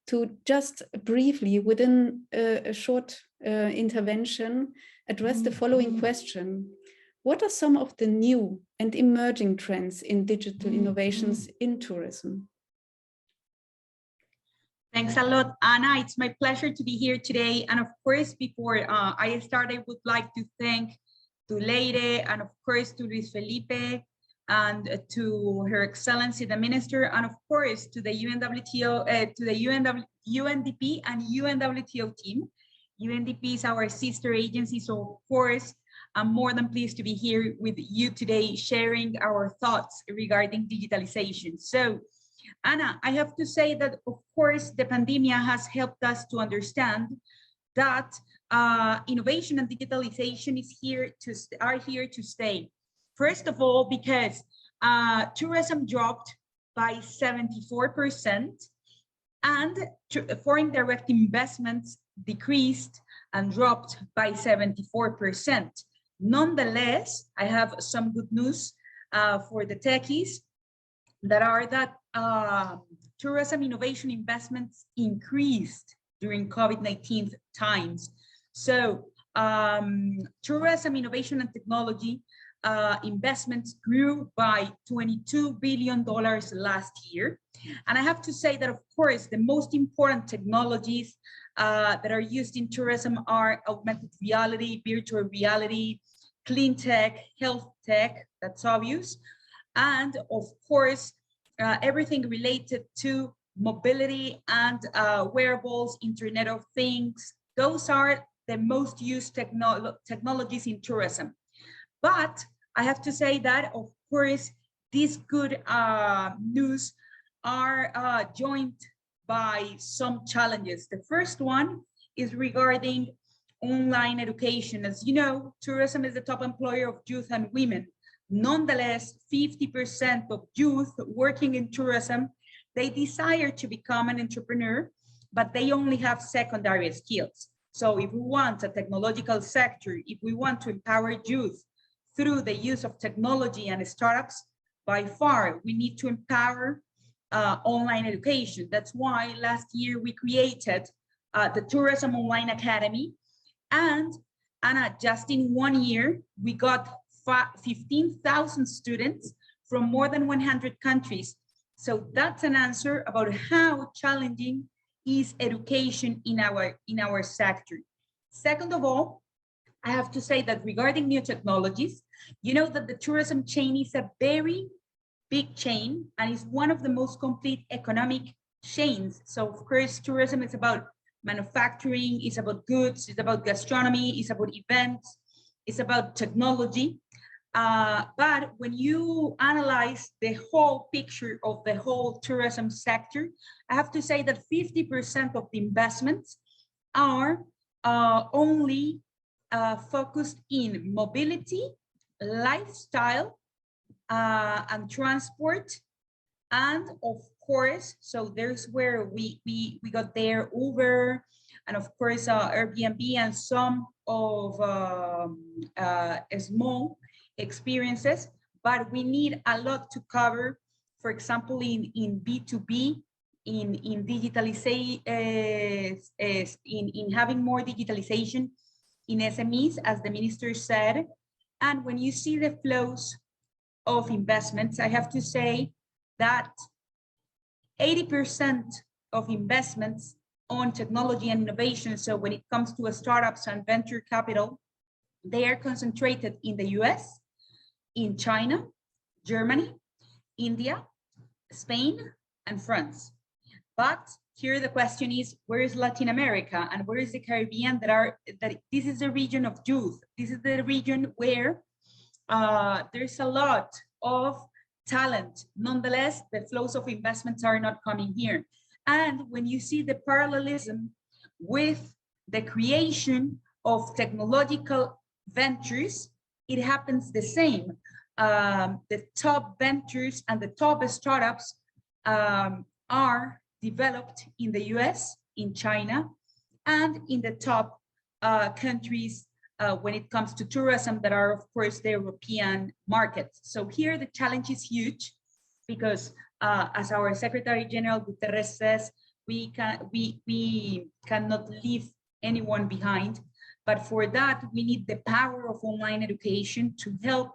to just briefly, within a short intervention, address the following question. What are some of the new and emerging trends in digital innovations in tourism? Thanks a lot, Anna. It's my pleasure to be here today. And of course, before I start, I would like to thank to Leire and of course to Luis Felipe and to Her Excellency the Minister, and of course to the UNWTO, to the UNDP and UNWTO team. UNDP is our sister agency, so of course, I'm more than pleased to be here with you today, sharing our thoughts regarding digitalization. So, Anna, I have to say that, of course, the pandemic has helped us to understand that innovation and digitalization are here to stay. First of all, because tourism dropped by 74% and foreign direct investments decreased and dropped by 74%. Nonetheless, I have some good news for the techies that tourism innovation investments increased during COVID-19 times. So tourism innovation and technology investments grew by $22 billion last year. And I have to say that, of course, the most important technologies that are used in tourism are augmented reality, virtual reality, clean tech, health tech, that's obvious. And of course, everything related to mobility and wearables, Internet of Things. Those are the most used technologies in tourism. But I have to say that, of course, these good news are joined by some challenges. The first one is regarding online education. As you know, tourism is the top employer of youth and women. Nonetheless, 50% of youth working in tourism, they desire to become an entrepreneur, but they only have secondary skills. So if we want a technological sector, if we want to empower youth through the use of technology and startups, by far, we need to empower online education. That's why last year we created the Tourism Online Academy. And Anna, just in 1 year, we got 15,000 students from more than 100 countries. So that's an answer about how challenging is education in our sector. Second of all, I have to say that regarding new technologies, you know that the tourism chain is a very big chain and is one of the most complete economic chains. So of course, tourism is about manufacturing, it's about goods, it's about gastronomy, it's about events, it's about technology. But when you analyze the whole picture of the whole tourism sector, I have to say that 50% of the investments are only focused in mobility, lifestyle, and transport. And of course, so there's where we got there, Uber, and of course Airbnb, and some of small experiences, but we need a lot to cover, for example, in B2B, in digitalization, in having more digitalization in SMEs, as the minister said. And when you see the flows of investments, I have to say that 80% of investments on technology and innovation, so when it comes to startups and venture capital, they are concentrated in the US, in China, Germany, India, Spain, and France. But here the question is, where is Latin America and where is the Caribbean? That this is the region of youth. This is the region where there's a lot of talent. Nonetheless, the flows of investments are not coming here. And when you see the parallelism with the creation of technological ventures, it happens the same. The top ventures and the top startups are developed in the US, in China, and in the top countries when it comes to tourism that are, of course, the European markets. So here the challenge is huge because as our Secretary General Guterres says, we cannot leave anyone behind. But for that, we need the power of online education to help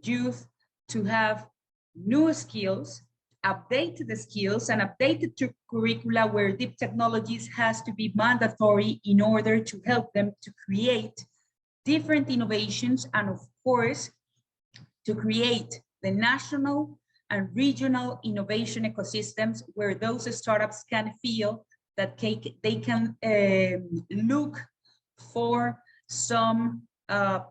youth to have new skills, update the skills, and update the curricula where deep technologies has to be mandatory in order to help them to create different innovations, and of course, to create the national and regional innovation ecosystems where those startups can feel that they can look for some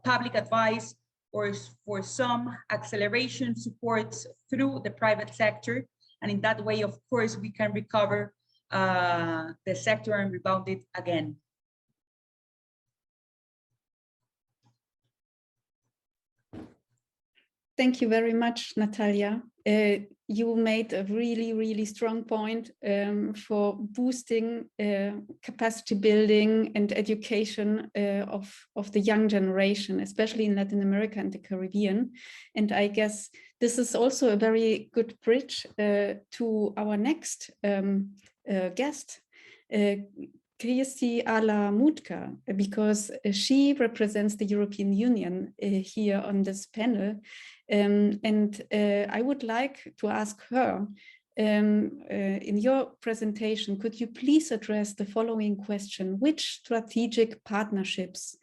public advice or for some acceleration supports through the private sector. And in that way, of course, we can recover the sector and rebound it again. Thank you very much, Natalia. You made a really, really strong point for boosting capacity building and education of the young generation, especially in Latin America and the Caribbean. And I guess this is also a very good bridge to our next guest, Kirsti Ala-Mutka, because she represents the European Union here on this panel. I would like to ask her, in your presentation, could you please address the following question: which strategic partnerships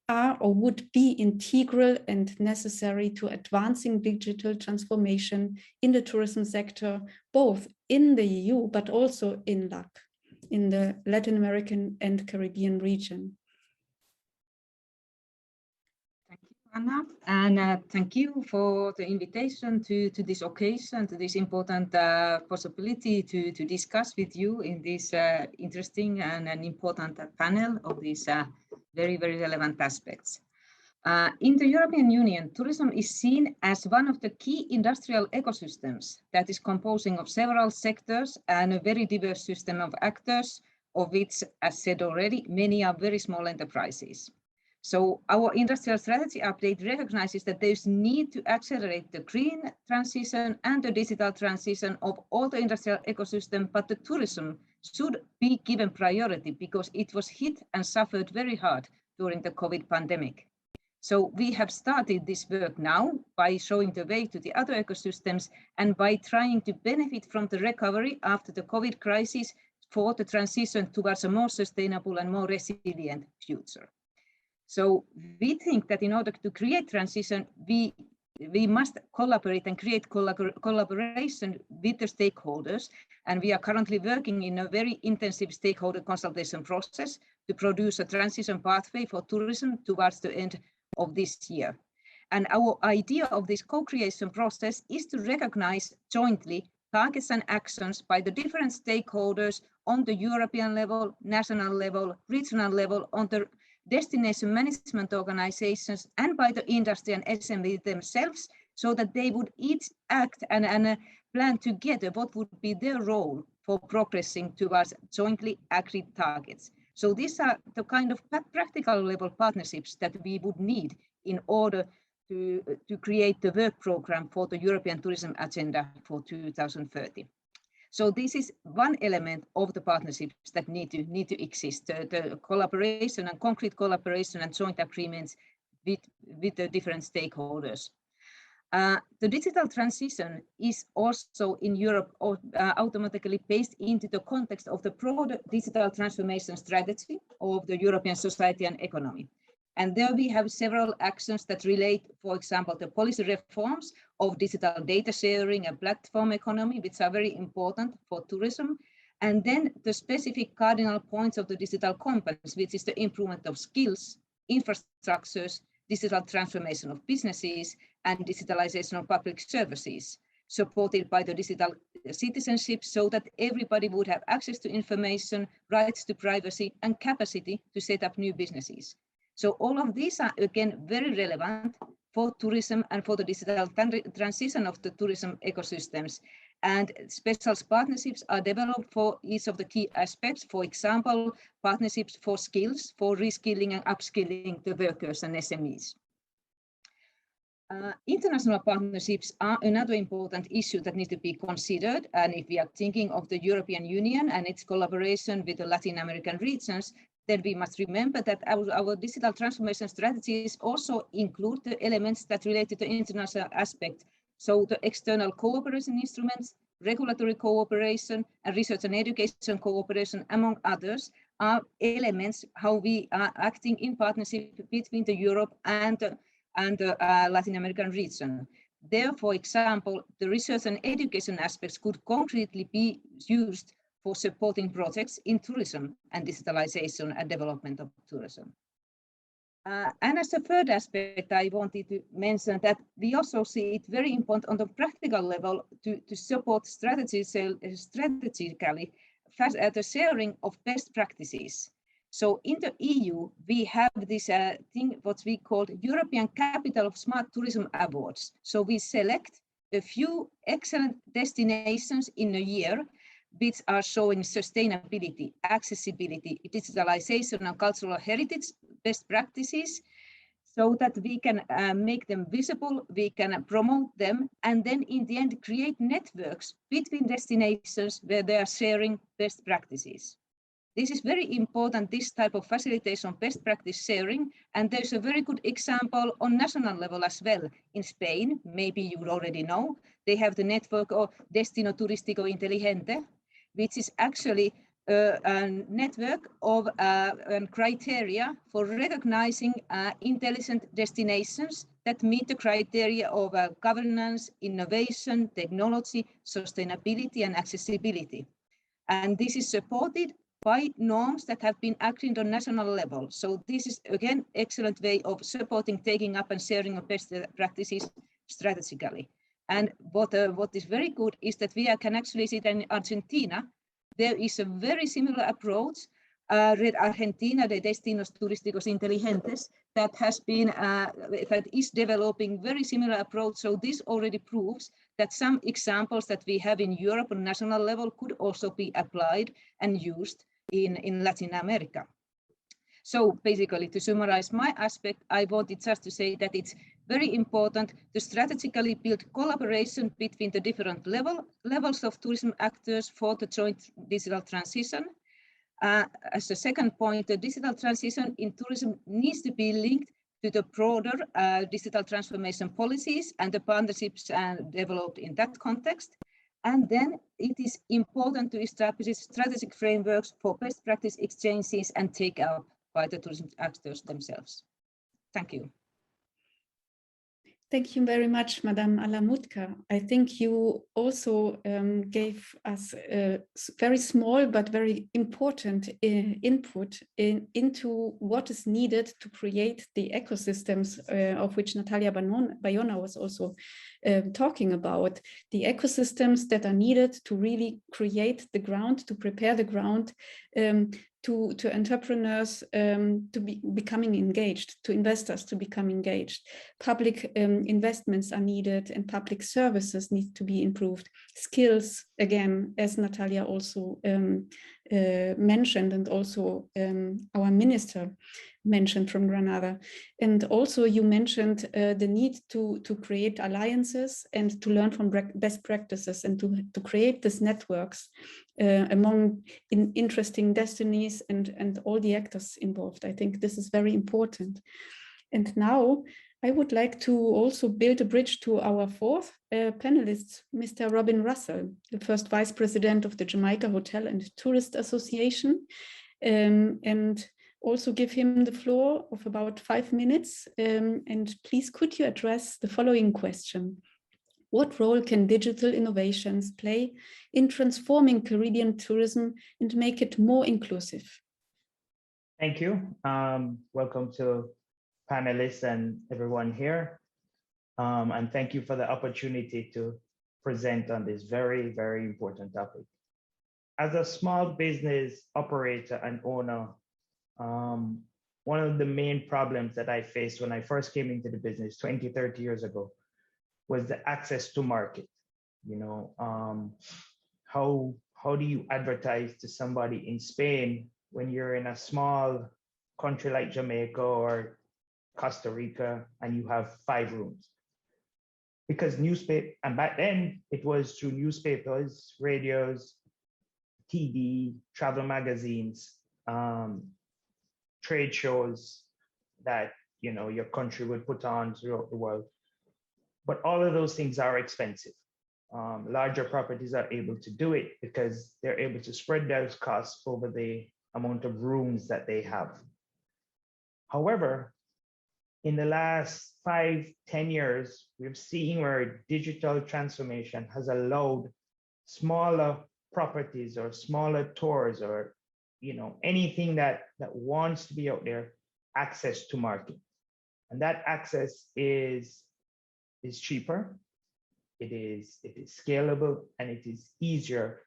are or would be integral and necessary to advancing digital transformation in the tourism sector, both in the EU, but also in LAC, in the Latin American and Caribbean region? Thank you, Anna, and thank you for the invitation to this occasion, to this important possibility to discuss with you in this interesting and an important panel of these very, very relevant aspects. In the European Union, tourism is seen as one of the key industrial ecosystems that is composing of several sectors and a very diverse system of actors, of which, as said already, many are very small enterprises. So our industrial strategy update recognizes that there's need to accelerate the green transition and the digital transition of all the industrial ecosystem, but the tourism should be given priority because it was hit and suffered very hard during the COVID pandemic. So we have started this work now by showing the way to the other ecosystems and by trying to benefit from the recovery after the COVID crisis for the transition towards a more sustainable and more resilient future. So we think that in order to create transition, we we must collaborate and create collaboration with the stakeholders. And we are currently working in a very intensive stakeholder consultation process to produce a transition pathway for tourism towards the end of this year. And our idea of this co-creation process is to recognize jointly targets and actions by the different stakeholders on the European level, national level, regional level, on the destination management organizations, and by the industry and SME themselves, so that they would each act and plan together what would be their role for progressing towards jointly agreed targets. So these are the kind of practical level partnerships that we would need in order to create the work program for the European tourism agenda for 2030. So this is one element of the partnerships that need to exist, the collaboration and concrete collaboration and joint agreements with the different stakeholders. The digital transition is also in Europe automatically based into the context of the broader digital transformation strategy of the European society and economy. And there we have several actions that relate, for example, to policy reforms of digital data sharing and platform economy, which are very important for tourism. And then the specific cardinal points of the digital compass, which is the improvement of skills, infrastructures, digital transformation of businesses, and digitalization of public services, supported by the digital citizenship, so that everybody would have access to information, rights to privacy, and capacity to set up new businesses. So all of these are, again, very relevant for tourism and for the digital transition of the tourism ecosystems. And special partnerships are developed for each of the key aspects. For example, partnerships for skills, for reskilling and upskilling the workers and SMEs. International partnerships are another important issue that needs to be considered. And if we are thinking of the European Union and its collaboration with the Latin American regions, then we must remember that our digital transformation strategies also include the elements that relate to the international aspect. So the external cooperation instruments, regulatory cooperation, and research and education cooperation, among others, are elements how we are acting in partnership between the Europe and the Latin American region. There, for example, the research and education aspects could concretely be used for supporting projects in tourism and digitalization and development of tourism. And as a third aspect, I wanted to mention that we also see it very important on the practical level to support strategically the sharing of best practices. So in the EU, we have this thing, what we call European Capital of Smart Tourism Awards. So we select a few excellent destinations in a year which are showing sustainability, accessibility, digitalization, and cultural heritage best practices, so that we can make them visible, we can promote them, and then in the end create networks between destinations where they are sharing best practices. This is very important, this type of facilitation of best practice sharing, and there's a very good example on national level as well. In Spain, maybe you already know, they have the network of Destino Turístico Inteligente, which is actually a network of criteria for recognizing intelligent destinations that meet the criteria of governance, innovation, technology, sustainability, and accessibility. And this is supported by norms that have been agreed on national level. So this is, again, excellent way of supporting, taking up, and sharing of best practices strategically. And what is very good is that we can actually see that in Argentina, there is a very similar approach, Red Argentina de Destinos Turísticos Inteligentes, that has been, that is developing very similar approach. So this already proves that some examples that we have in Europe on national level could also be applied and used in Latin America. So basically, to summarize my aspect, I wanted just to say that it's very important to strategically build collaboration between the different levels of tourism actors for the joint digital transition. As a second point, the digital transition in tourism needs to be linked to the broader digital transformation policies and the partnerships developed in that context. And then it is important to establish strategic frameworks for best practice exchanges and take up by the tourism actors themselves. Thank you. Thank you very much, Madame Alamutka. I think you also gave us a very small but very important input into what is needed to create the ecosystems of which Natalia Bayona was also talking about. The ecosystems that are needed to really create the ground, to prepare the ground to entrepreneurs to be becoming engaged, to investors to become engaged. Public investments are needed and public services need to be improved. Skills, again, as Natalia also mentioned, and also our minister mentioned from Granada. And also you mentioned the need to create alliances and to learn from best practices and to create these networks among interesting destinies and all the actors involved. I think this is very important. And now I would like to also build a bridge to our fourth panelist, Mr. Robin Russell, the first Vice President of the Jamaica Hotel and Tourist Association, and also give him the floor of about 5 minutes. And please, could you address the following question? What role can digital innovations play in transforming Caribbean tourism and make it more inclusive? Thank you. Welcome to panelists and everyone here. And thank you for the opportunity to present on this very, very important topic. As a small business operator and owner, one of the main problems that I faced when I first came into the business 20, 30 years ago was the access to market. You know, how do you advertise to somebody in Spain when you're in a small country like Jamaica or Costa Rica and you have 5 rooms? Because newspaper, and back then it was through newspapers, radios, TV, travel magazines, trade shows that, you know, your country would put on throughout the world. But all of those things are expensive. Larger properties are able to do it because they're able to spread those costs over the amount of rooms that they have. However, in the last 5-10 years, we've seen where digital transformation has allowed smaller properties or smaller tours or, you know, anything that wants to be out there, access to market. And that access is cheaper, it is scalable, and it is easier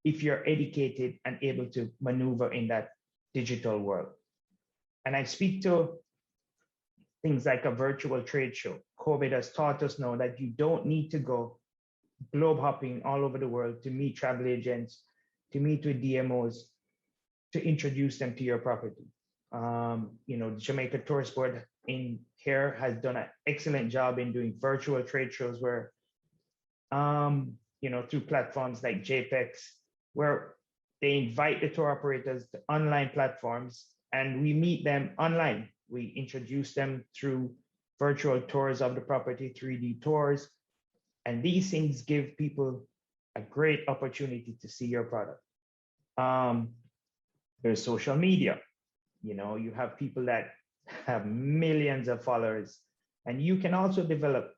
if you're educated and able to maneuver in that digital world. And I speak to things like a virtual trade show. COVID has taught us now that you don't need to go globe hopping all over the world to meet travel agents, to meet with DMOs, to introduce them to your property. You know, the Jamaica Tourist Board in here has done an excellent job in doing virtual trade shows where, you know, through platforms like JPEX, where they invite the tour operators to online platforms and we meet them online. We introduce them through virtual tours of the property, 3D tours. And these things give people a great opportunity to see your product. There's social media. You know, you have people that have millions of followers, and you can also develop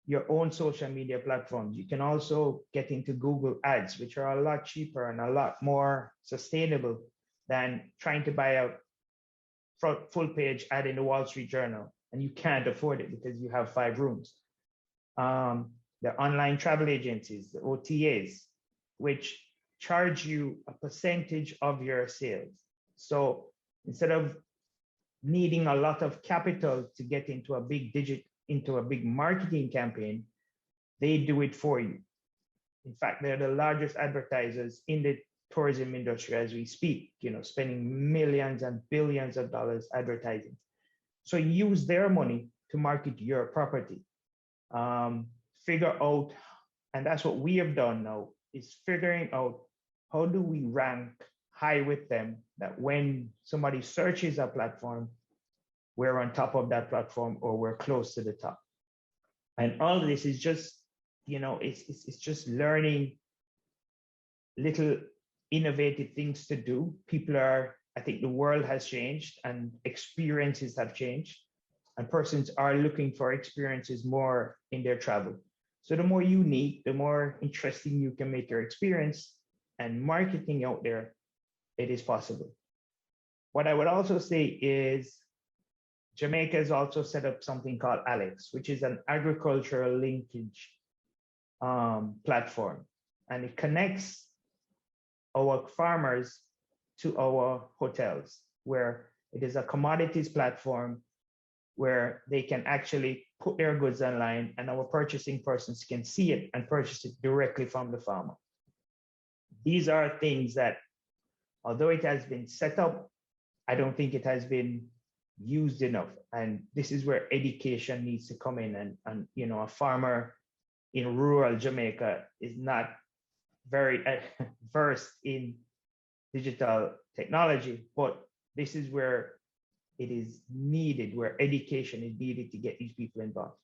your own social media platforms. You can also get into Google Ads, which are a lot cheaper and a lot more sustainable than trying to buy a full page ad in the Wall Street Journal, and you can't afford it because you have 5 rooms. The online travel agencies, the OTAs, which charge you a percentage of your sales. So instead of needing a lot of capital to get into a big marketing campaign, they do it for you. In fact, they're the largest advertisers in the tourism industry as we speak, you know, spending millions and billions of dollars advertising. So use their money to market your property. Figure out, and that's what we have done now, is figuring out how do we rank high with them, that when somebody searches our platform, we're on top of that platform or we're close to the top. And all of this is just, you know, it's just learning little innovative things to do. I think the world has changed and experiences have changed. and persons are looking for experiences more in their travel. So the more unique, the more interesting you can make your experience and marketing out there, it is possible. What I would also say is Jamaica has also set up something called ALEX, which is an agricultural linkage platform. And it connects our farmers to our hotels, where it is a commodities platform where they can actually put their goods online and our purchasing persons can see it and purchase it directly from the farmer. These are things that, although it has been set up, I don't think it has been used enough. And this is where education needs to come in. And you know, a farmer in rural Jamaica is not very versed in digital technology, but this is where it is needed, where education is needed to get these people involved.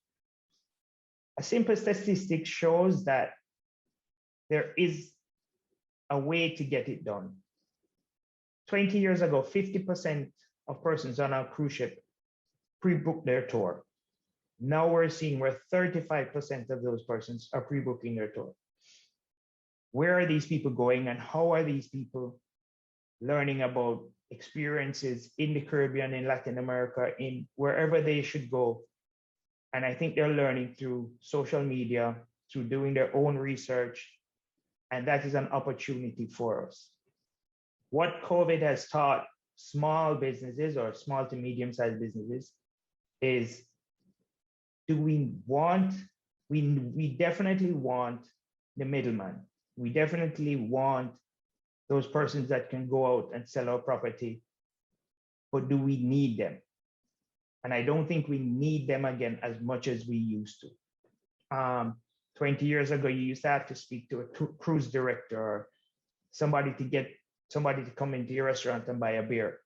A simple statistic shows that there is a way to get it done. 20 years ago, 50% of persons on a cruise ship pre-booked their tour. Now we're seeing where 35% of those persons are pre-booking their tour. Where are these people going and how are these people learning about experiences in the Caribbean, in Latin America, in wherever they should go? And I think they're learning through social media, through doing their own research, and that is an opportunity for us. What COVID has taught small businesses or small to medium-sized businesses is, do we want, we definitely want the middleman. We definitely want those persons that can go out and sell our property, but do we need them? And I don't think we need them again as much as we used to. 20 years ago, you used to have to speak to a cruise director or somebody to come into your restaurant and buy a beer.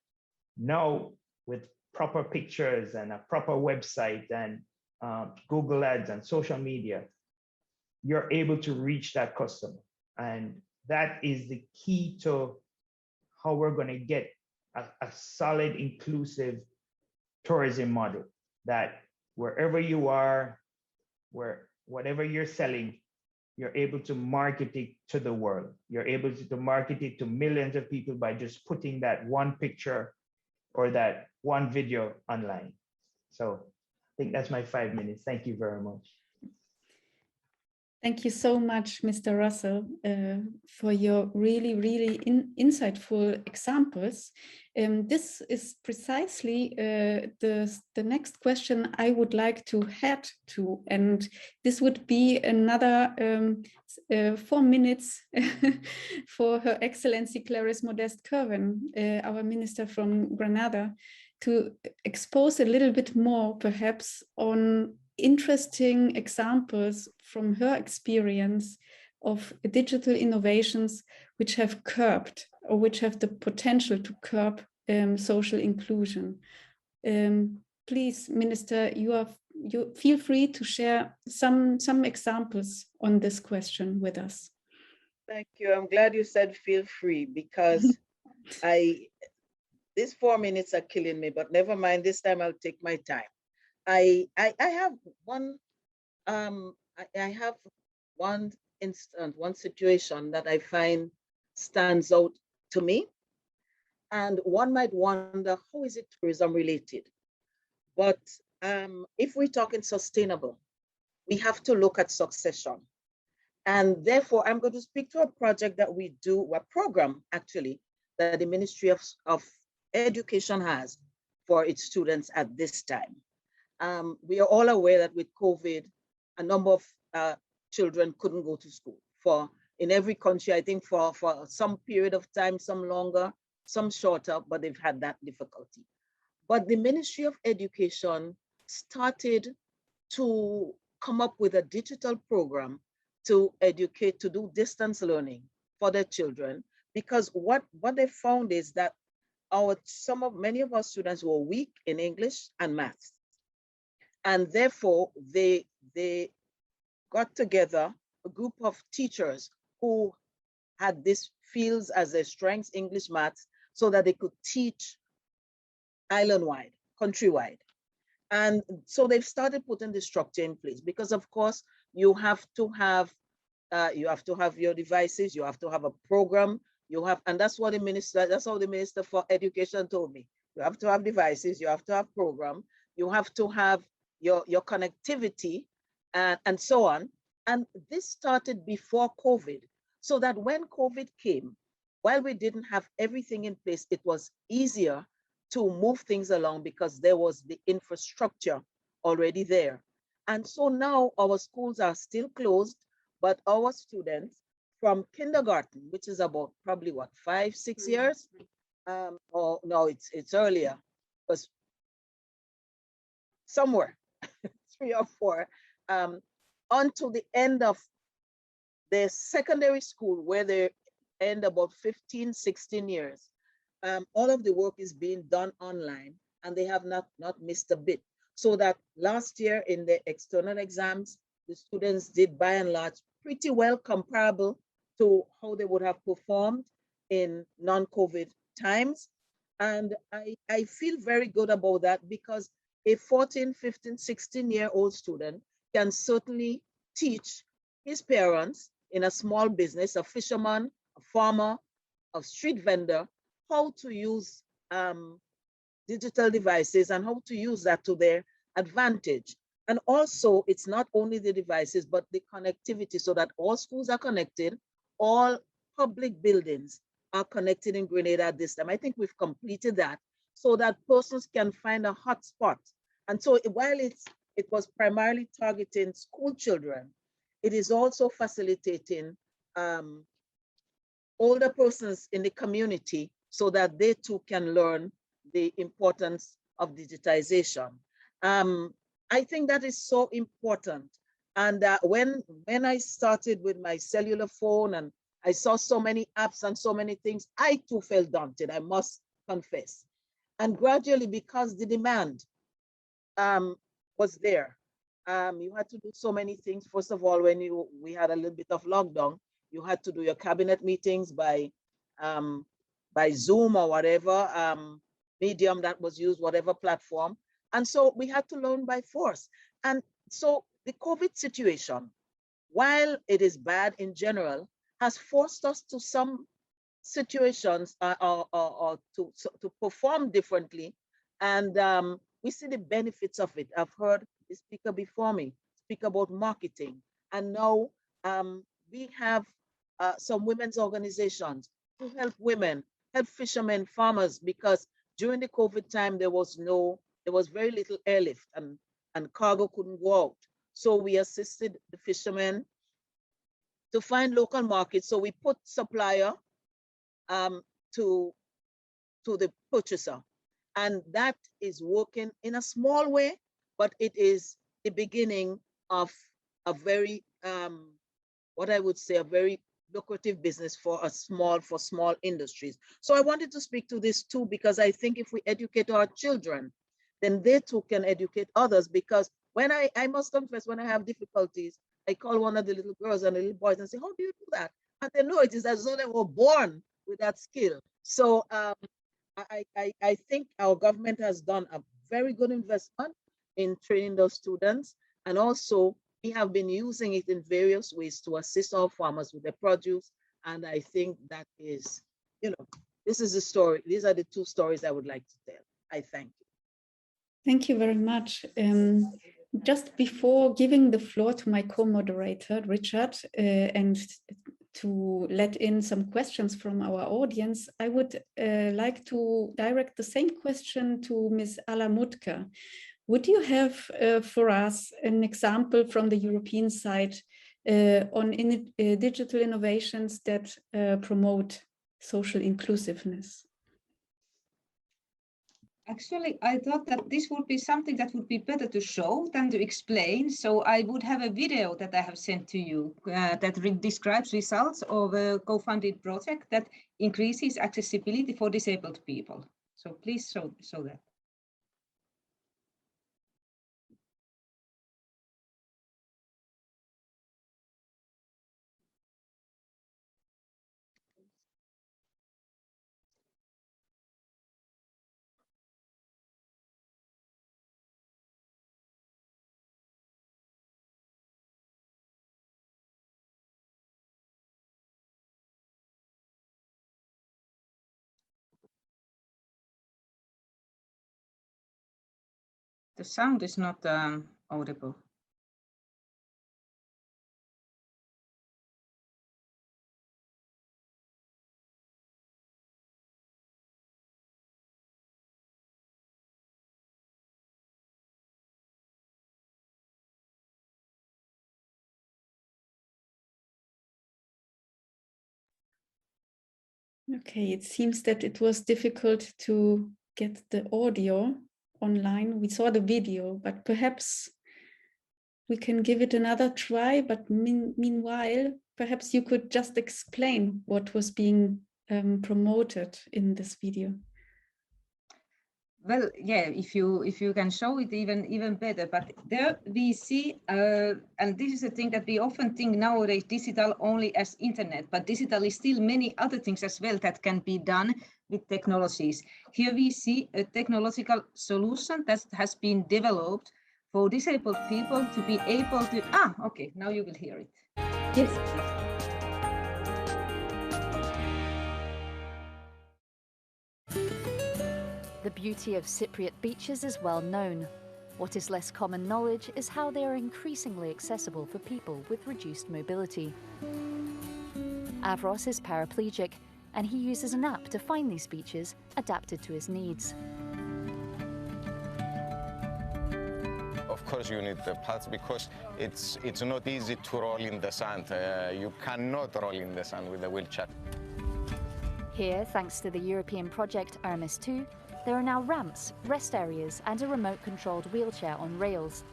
Now, with proper pictures and a proper website and Google Ads and social media, you're able to reach that customer. And that is the key to how we're going to get a solid, inclusive tourism model, that wherever you are, whatever you're selling, you're able to market it to the world. You're able to market it to millions of people by just putting that one picture or that one video online. So I think that's my 5 minutes. Thank you very much. Thank you so much, Mr. Russell, for your really, really insightful examples. This is precisely the next question I would like to head to, and this would be another 4 minutes for Her Excellency Clarice Modeste Kerwin, our minister from Grenada, to expose a little bit more perhaps on interesting examples from her experience of digital innovations which have curbed or which have the potential to curb social inclusion. Please, Minister, you feel free to share some examples on this question with us. Thank you. I'm glad you said feel free, because these 4 minutes are killing me, but never mind, this time I'll take my time. I have one instance, one situation that I find stands out to me, and one might wonder, how is it tourism related? But if we're talking sustainable, we have to look at succession. And therefore, I'm going to speak to a project that we do, a program actually, that the Ministry of Education has for its students at this time. We are all aware that with COVID, a number of children couldn't go to school in every country, I think for some period of time, some longer, some shorter, but they've had that difficulty. But the Ministry of Education started to come up with a digital program to educate, to do distance learning for their children, because what they found is that many of our students were weak in English and maths. And therefore, they got together a group of teachers who had these fields as their strengths, English, maths, so that they could teach island-wide, countrywide. And so they've started putting the structure in place because, of course, you have to have your devices, you have to have a program, and that's what that's how the Minister for Education told me. You have to have devices, you have to have program, you have to have your connectivity, and so on. And this started before COVID, so that when COVID came, while we didn't have everything in place, it was easier to move things along because there was the infrastructure already there. And so now our schools are still closed, but our students from kindergarten, which is about probably what, 5, 6 years? Or no, it's earlier, because somewhere 3 or 4, until the end of their secondary school, where they end about 15, 16 years. All of the work is being done online, and they have not missed a bit. So that last year in the external exams, the students did by and large pretty well, comparable to how they would have performed in non-COVID times. And I feel very good about that, because a 14, 15, 16-year-old student can certainly teach his parents in a small business, a fisherman, a farmer, a street vendor, how to use digital devices and how to use that to their advantage. And also, it's not only the devices, but the connectivity, so that all schools are connected, all public buildings are connected in Grenada at this time. I think we've completed that, so that persons can find a hotspot. And so while it was primarily targeting school children, it is also facilitating older persons in the community, so that they too can learn the importance of digitization. I think that is so important. And when I started with my cellular phone and I saw so many apps and so many things, I too felt daunted, I must confess. And gradually, because the demand was there, you had to do so many things. First of all, when we had a little bit of lockdown, you had to do your cabinet meetings by Zoom or whatever medium that was used, whatever platform. And so we had to learn by force. And so the COVID situation, while it is bad in general, has forced us to some situations or to perform differently. And we see the benefits of it. I've heard the speaker before me speak about marketing. And now we have some women's organizations to help women, help fishermen, farmers, because during the COVID time, there was very little airlift and cargo couldn't go out. So we assisted the fishermen to find local markets. So we put supplier to the purchaser. And that is working in a small way, but it is the beginning of a very, what I would say, a very lucrative business for small industries. So I wanted to speak to this too, because I think if we educate our children, then they too can educate others. Because when I must confess, when I have difficulties, I call one of the little girls and the little boys and say, how do you do that? And they know it is as though they were born with that skill. So I think our government has done a very good investment in training those students. And also, we have been using it in various ways to assist our farmers with their produce. And I think that is, this is the story. These are the two stories I would like to tell. I thank you. Thank you very much. Just before giving the floor to my co-moderator, Richard, and to let in some questions from our audience, I would like to direct the same question to Ms. Alamutka. Would you have for us an example from the European side on digital innovations that promote social inclusiveness? Actually, I thought that this would be something that would be better to show than to explain. So I would have a video that I have sent to you that describes results of a co-funded project that increases accessibility for disabled people. So please show that. The sound is not audible. Okay, it seems that it was difficult to get the audio online. We saw the video, but perhaps we can give it another try. But meanwhile, perhaps you could just explain what was being promoted in this video. Well, yeah, if you can show it even better, but there we see, and this is a thing that we often think nowadays digital only as internet, but digital is still many other things as well that can be done with technologies. Here we see a technological solution that has been developed for disabled people to be able to, okay, now you will hear it. Yes. The beauty of Cypriot beaches is well known. What is less common knowledge is how they are increasingly accessible for people with reduced mobility. Avros is paraplegic, and he uses an app to find these beaches adapted to his needs. Of course you need the pads because it's not easy to roll in the sand. You cannot roll in the sand with a wheelchair. Here, thanks to the European project Hermes 2, there are now ramps, rest areas and a remote-controlled wheelchair on rails.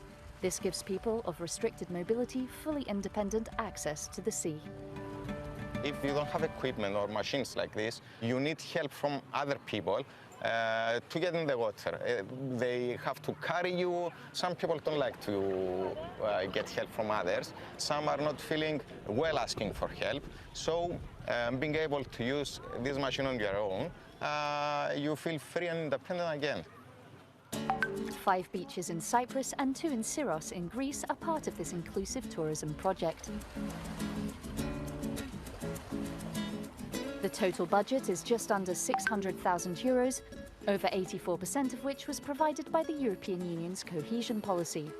This gives people of restricted mobility fully independent access to the sea. If you don't have equipment or machines like this, you need help from other people to get in the water. They have to carry you. Some people don't like to get help from others. Some are not feeling well asking for help. So being able to use this machine on your own, you feel free and independent again. 5 beaches in Cyprus and 2 in Syros in Greece are part of this inclusive tourism project. The total budget is just under €600,000, over 84% of which was provided by the European Union's cohesion policy.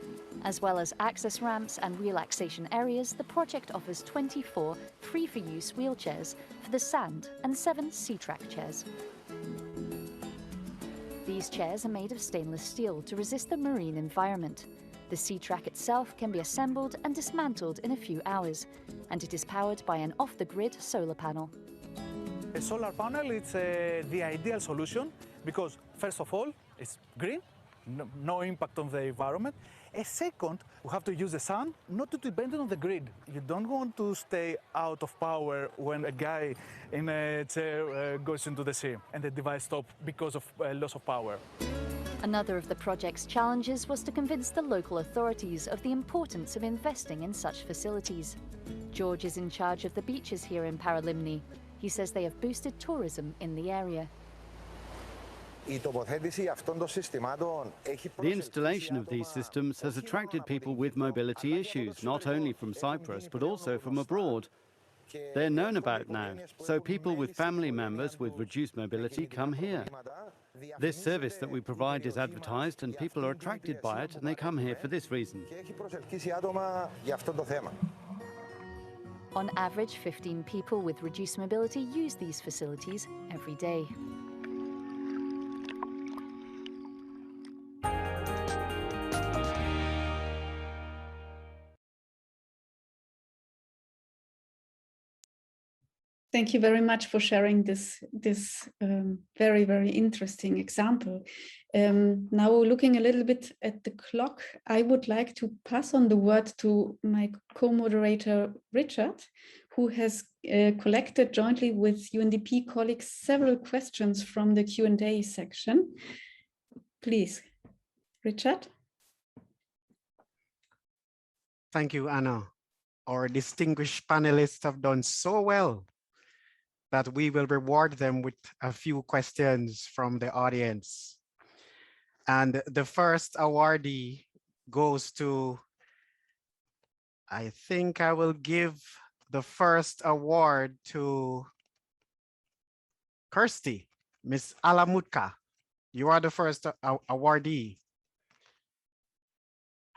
As well as access ramps and relaxation areas, the project offers 24 free-for-use wheelchairs for the sand and 7 sea-track chairs. These chairs are made of stainless steel to resist the marine environment. The sea-track itself can be assembled and dismantled in a few hours, and it is powered by an off-the-grid solar panel. A solar panel is the ideal solution because, first of all, it's green, no impact on the environment. A second, we have to use the sun, not to depend on the grid. You don't want to stay out of power when a guy in a chair goes into the sea and the device stops because of loss of power. Another of the project's challenges was to convince the local authorities of the importance of investing in such facilities. George is in charge of the beaches here in Paralimni. He says they have boosted tourism in the area. The installation of these systems has attracted people with mobility issues, not only from Cyprus, but also from abroad. They're known about now, so people with family members with reduced mobility come here. This service that we provide is advertised and people are attracted by it and they come here for this reason. On average, 15 people with reduced mobility use these facilities every day. Thank you very much for sharing this very, very interesting example. Now, looking a little bit at the clock, I would like to pass on the word to my co-moderator, Richard, who has collected jointly with UNDP colleagues several questions from the Q&A section. Please, Richard. Thank you, Anna. Our distinguished panelists have done so well that we will reward them with a few questions from the audience. And the first awardee goes to, I think I will give the first award to Kirsty, Miss Alamutka. You are the first awardee.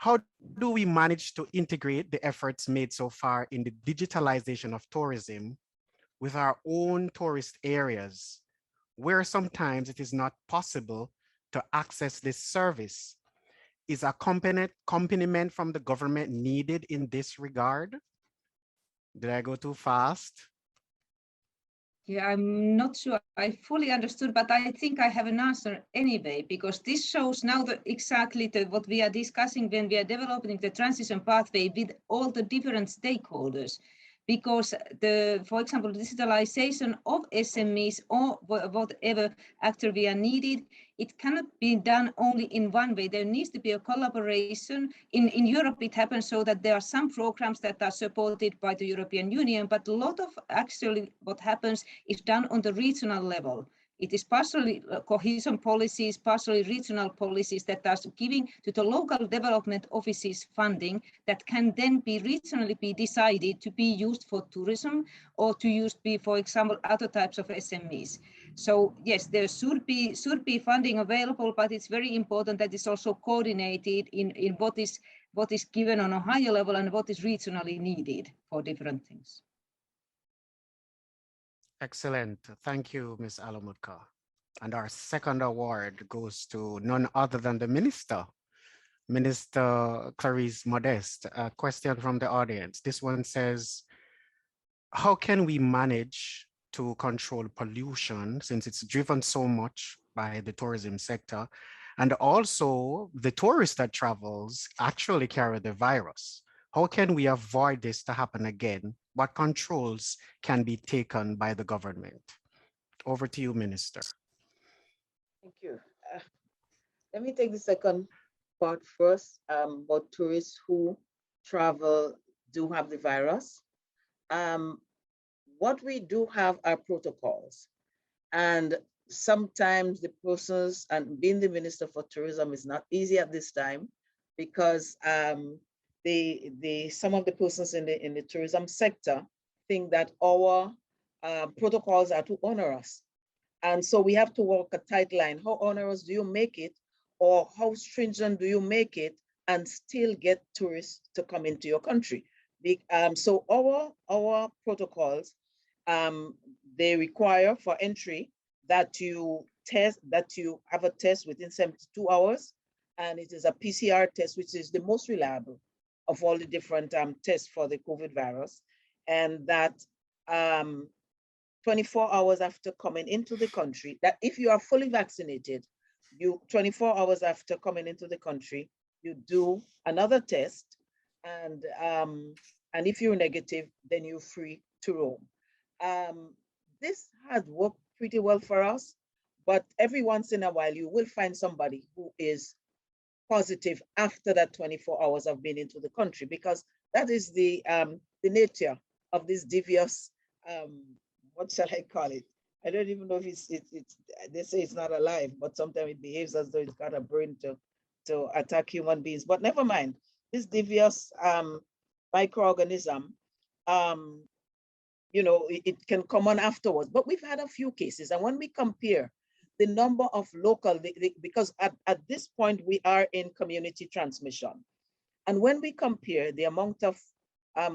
How do we manage to integrate the efforts made so far in the digitalization of tourism with our own tourist areas, where sometimes it is not possible to access this service? Is accompaniment from the government needed in this regard? Did I go too fast? Yeah, I'm not sure I fully understood, but I think I have an answer anyway, because this shows now exactly what we are discussing when we are developing the transition pathway with all the different stakeholders. Because for example, digitalization of SMEs or whatever actor we are needed, it cannot be done only in one way. There needs to be a collaboration. In Europe, it happens so that there are some programs that are supported by the European Union, but a lot of actually what happens is done on the regional level. It is partially cohesion policies, partially regional policies that are giving to the local development offices funding that can then be regionally be decided to be used for tourism or to use be, for example, other types of SMEs. So yes, there should be funding available, but it's very important that it's also coordinated in what is given on a higher level and what is regionally needed for different things. Excellent. Thank you, Ms. Alamudka. And our second award goes to none other than the Minister, Minister Clarice Modeste. A question from the audience. This one says, how can we manage to control pollution since it's driven so much by the tourism sector? And also the tourist that travels actually carry the virus. How can we avoid this to happen again? What controls can be taken by the government? Over to you, Minister. Thank you. Let me take the second part first, about tourists who travel do have the virus. What we do have are protocols. And sometimes the persons, and being the Minister for Tourism is not easy at this time, because some of the persons in the tourism sector think that our protocols are too onerous. And so we have to walk a tight line. How onerous do you make it, or how stringent do you make it and still get tourists to come into your country? So our protocols, they require for entry that you have a test within 72 hours, and it is a PCR test, which is the most reliable of all the different tests for the COVID virus, and that 24 hours after coming into the country, that if you are fully vaccinated, 24 hours after coming into the country, you do another test, and if you're negative, then you're free to roam. This has worked pretty well for us, but every once in a while, you will find somebody who is positive after that 24 hours of being into the country, because that is the nature of this devious, what shall I call it? I don't even know if it's they say it's not alive, but sometimes it behaves as though it's got a brain to attack human beings. But never mind, this devious microorganism, it can come on afterwards. But we've had a few cases, and when we compare the number of local, because at this point we are in community transmission, and when we compare the amount of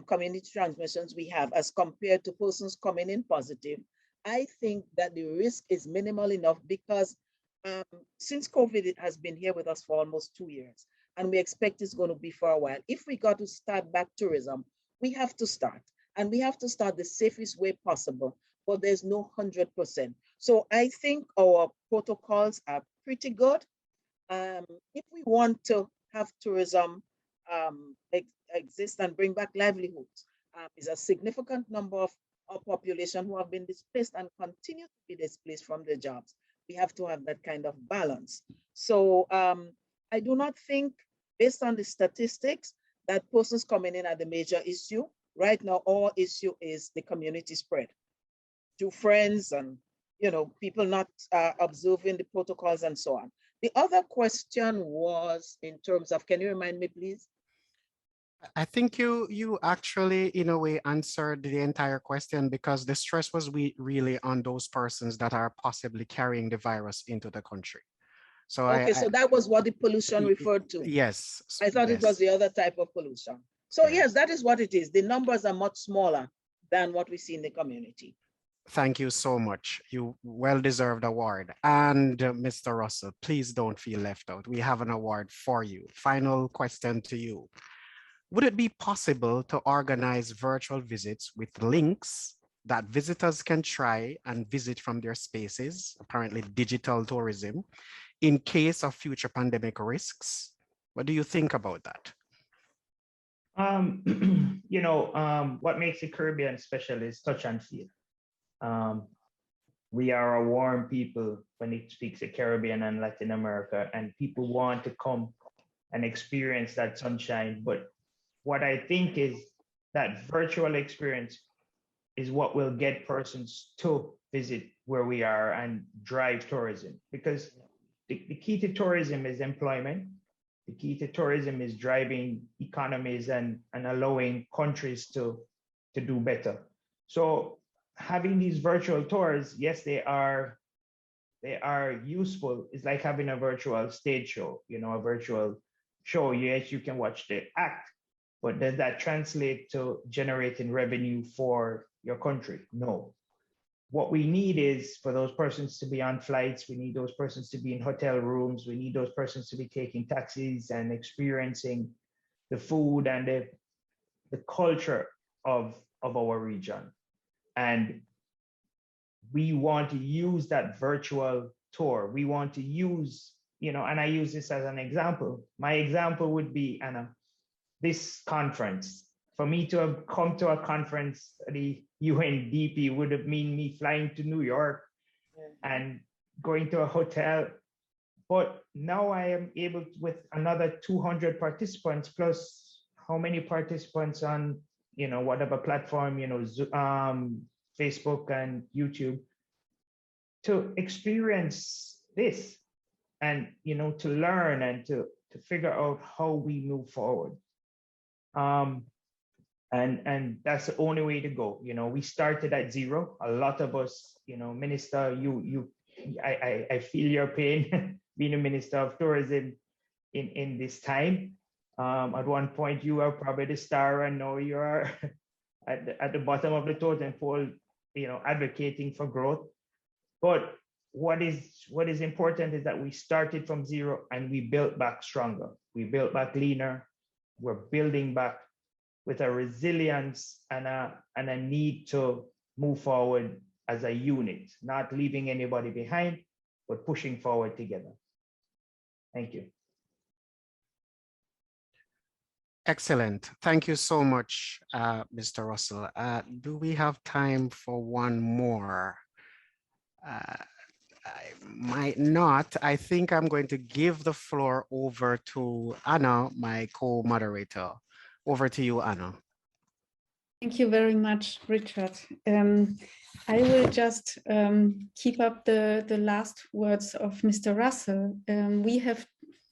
community transmissions we have as compared to persons coming in positive, I think that the risk is minimal enough, because since COVID has been here with us for almost 2 years, and we expect it's going to be for a while. If we got to start back tourism, we have to start, and we have to start the safest way possible, but there's no 100%. So I think our protocols are pretty good. If we want to have tourism exist and bring back livelihoods, is a significant number of our population who have been displaced and continue to be displaced from their jobs. We have to have that kind of balance. So I do not think, based on the statistics, that persons coming in are the major issue. Right now, our issue is the community spread to friends and people not observing the protocols and so on. The other question was in terms of, can you remind me, please? I think you actually, in a way, answered the entire question, because the stress was really on those persons that are possibly carrying the virus into the country. So okay, so that was what the pollution referred to. Yes. I thought it was the other type of pollution. So yes, that is what it is. The numbers are much smaller than what we see in the community. Thank you so much. You well-deserved award. And Mr. Russell, please don't feel left out. We have an award for you. Final question to you. Would it be possible to organize virtual visits with links that visitors can try and visit from their spaces, apparently digital tourism, in case of future pandemic risks? What do you think about that? What makes the Caribbean special is touch and feel. We are a warm people when it speaks to Caribbean and Latin America, and people want to come and experience that sunshine. But what I think is that virtual experience is what will get persons to visit where we are and drive tourism, because the key to tourism is employment. The key to tourism is driving economies and allowing countries to do better. So having these virtual tours, yes, they are useful. It's like having a virtual stage show, a virtual show. Yes, you can watch the act, but does that translate to generating revenue for your country? No. What we need is for those persons to be on flights. We need those persons to be in hotel rooms. We need those persons to be taking taxis and experiencing the food and the culture of our region. And we want to use that virtual tour. We want to use, and I use this as an example. My example would be, Anna, this conference. For me to have come to a conference, the UNDP would have mean me flying to New York and going to a hotel. But now I am able to, with another 200 participants, plus how many participants on, whatever platform, Facebook and YouTube, to experience this and, to learn and to figure out how we move forward. And that's the only way to go. We started at zero. A lot of us, Minister, I feel your pain being a Minister of Tourism in this time. At one point, you were probably the star, and now you are at the bottom of the totem pole, advocating for growth. But what is important is that we started from zero and we built back stronger. We built back leaner. We're building back with a resilience and a need to move forward as a unit, not leaving anybody behind, but pushing forward together. Thank you. Excellent. Thank you so much, Mr. Russell. Do we have time for one more? I might not. I think I'm going to give the floor over to Anna, my co-moderator. Over to you, Anna. Thank you very much, Richard. I will just keep up the last words of Mr. Russell. We have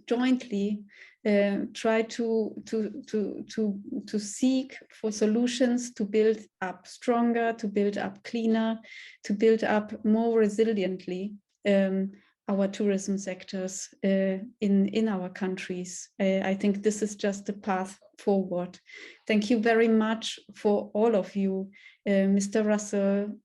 jointly tried to seek for solutions to build up stronger, to build up cleaner, to build up more resiliently our tourism sectors in our countries. I think this is just the path forward. Thank you very much for all of you, Mr. Russell,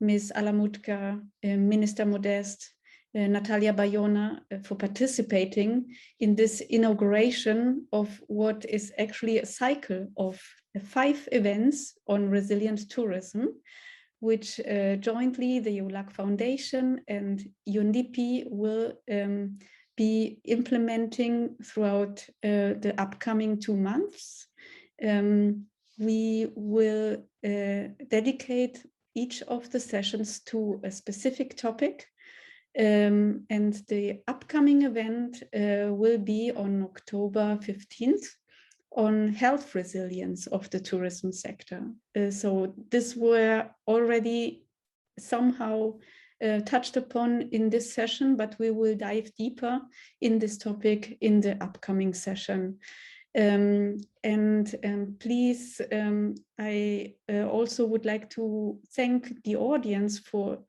Ms. Alamutka, Minister Modeste, Natalia Bayona, for participating in this inauguration of what is actually a cycle of 5 events on resilient tourism, which jointly the EU-LAC Foundation and UNDP will be implementing throughout the upcoming 2 months. We will dedicate each of the sessions to a specific topic. And the upcoming event will be on October 15th on health resilience of the tourism sector. So this were already somehow touched upon in this session, but we will dive deeper in this topic in the upcoming session. Please, I also would like to thank the audience for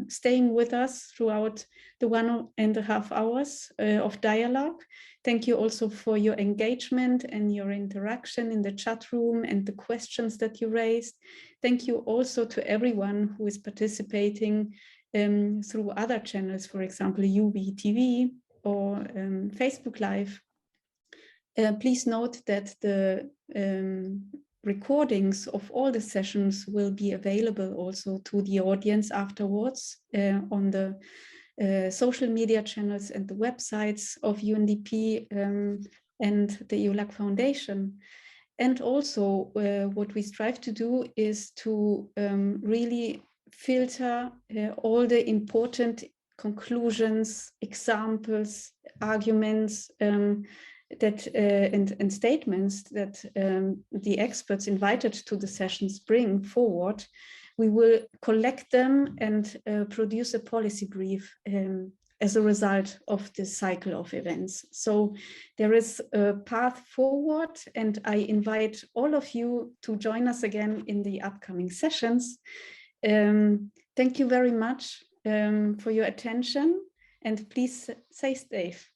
staying with us throughout the 1.5 hours of dialogue. Thank you also for your engagement and your interaction in the chat room and the questions that you raised. Thank you also to everyone who is participating through other channels, for example, UBTV or Facebook Live. Please note that the recordings of all the sessions will be available also to the audience afterwards on the social media channels and the websites of UNDP and the EU-LAC Foundation. And also what we strive to do is to really filter all the important conclusions, examples, arguments, that and statements that the experts invited to the sessions bring forward. We will collect them and produce a policy brief as a result of this cycle of events. So there is a path forward, and I invite all of you to join us again in the upcoming sessions. Thank you very much for your attention, and please stay safe.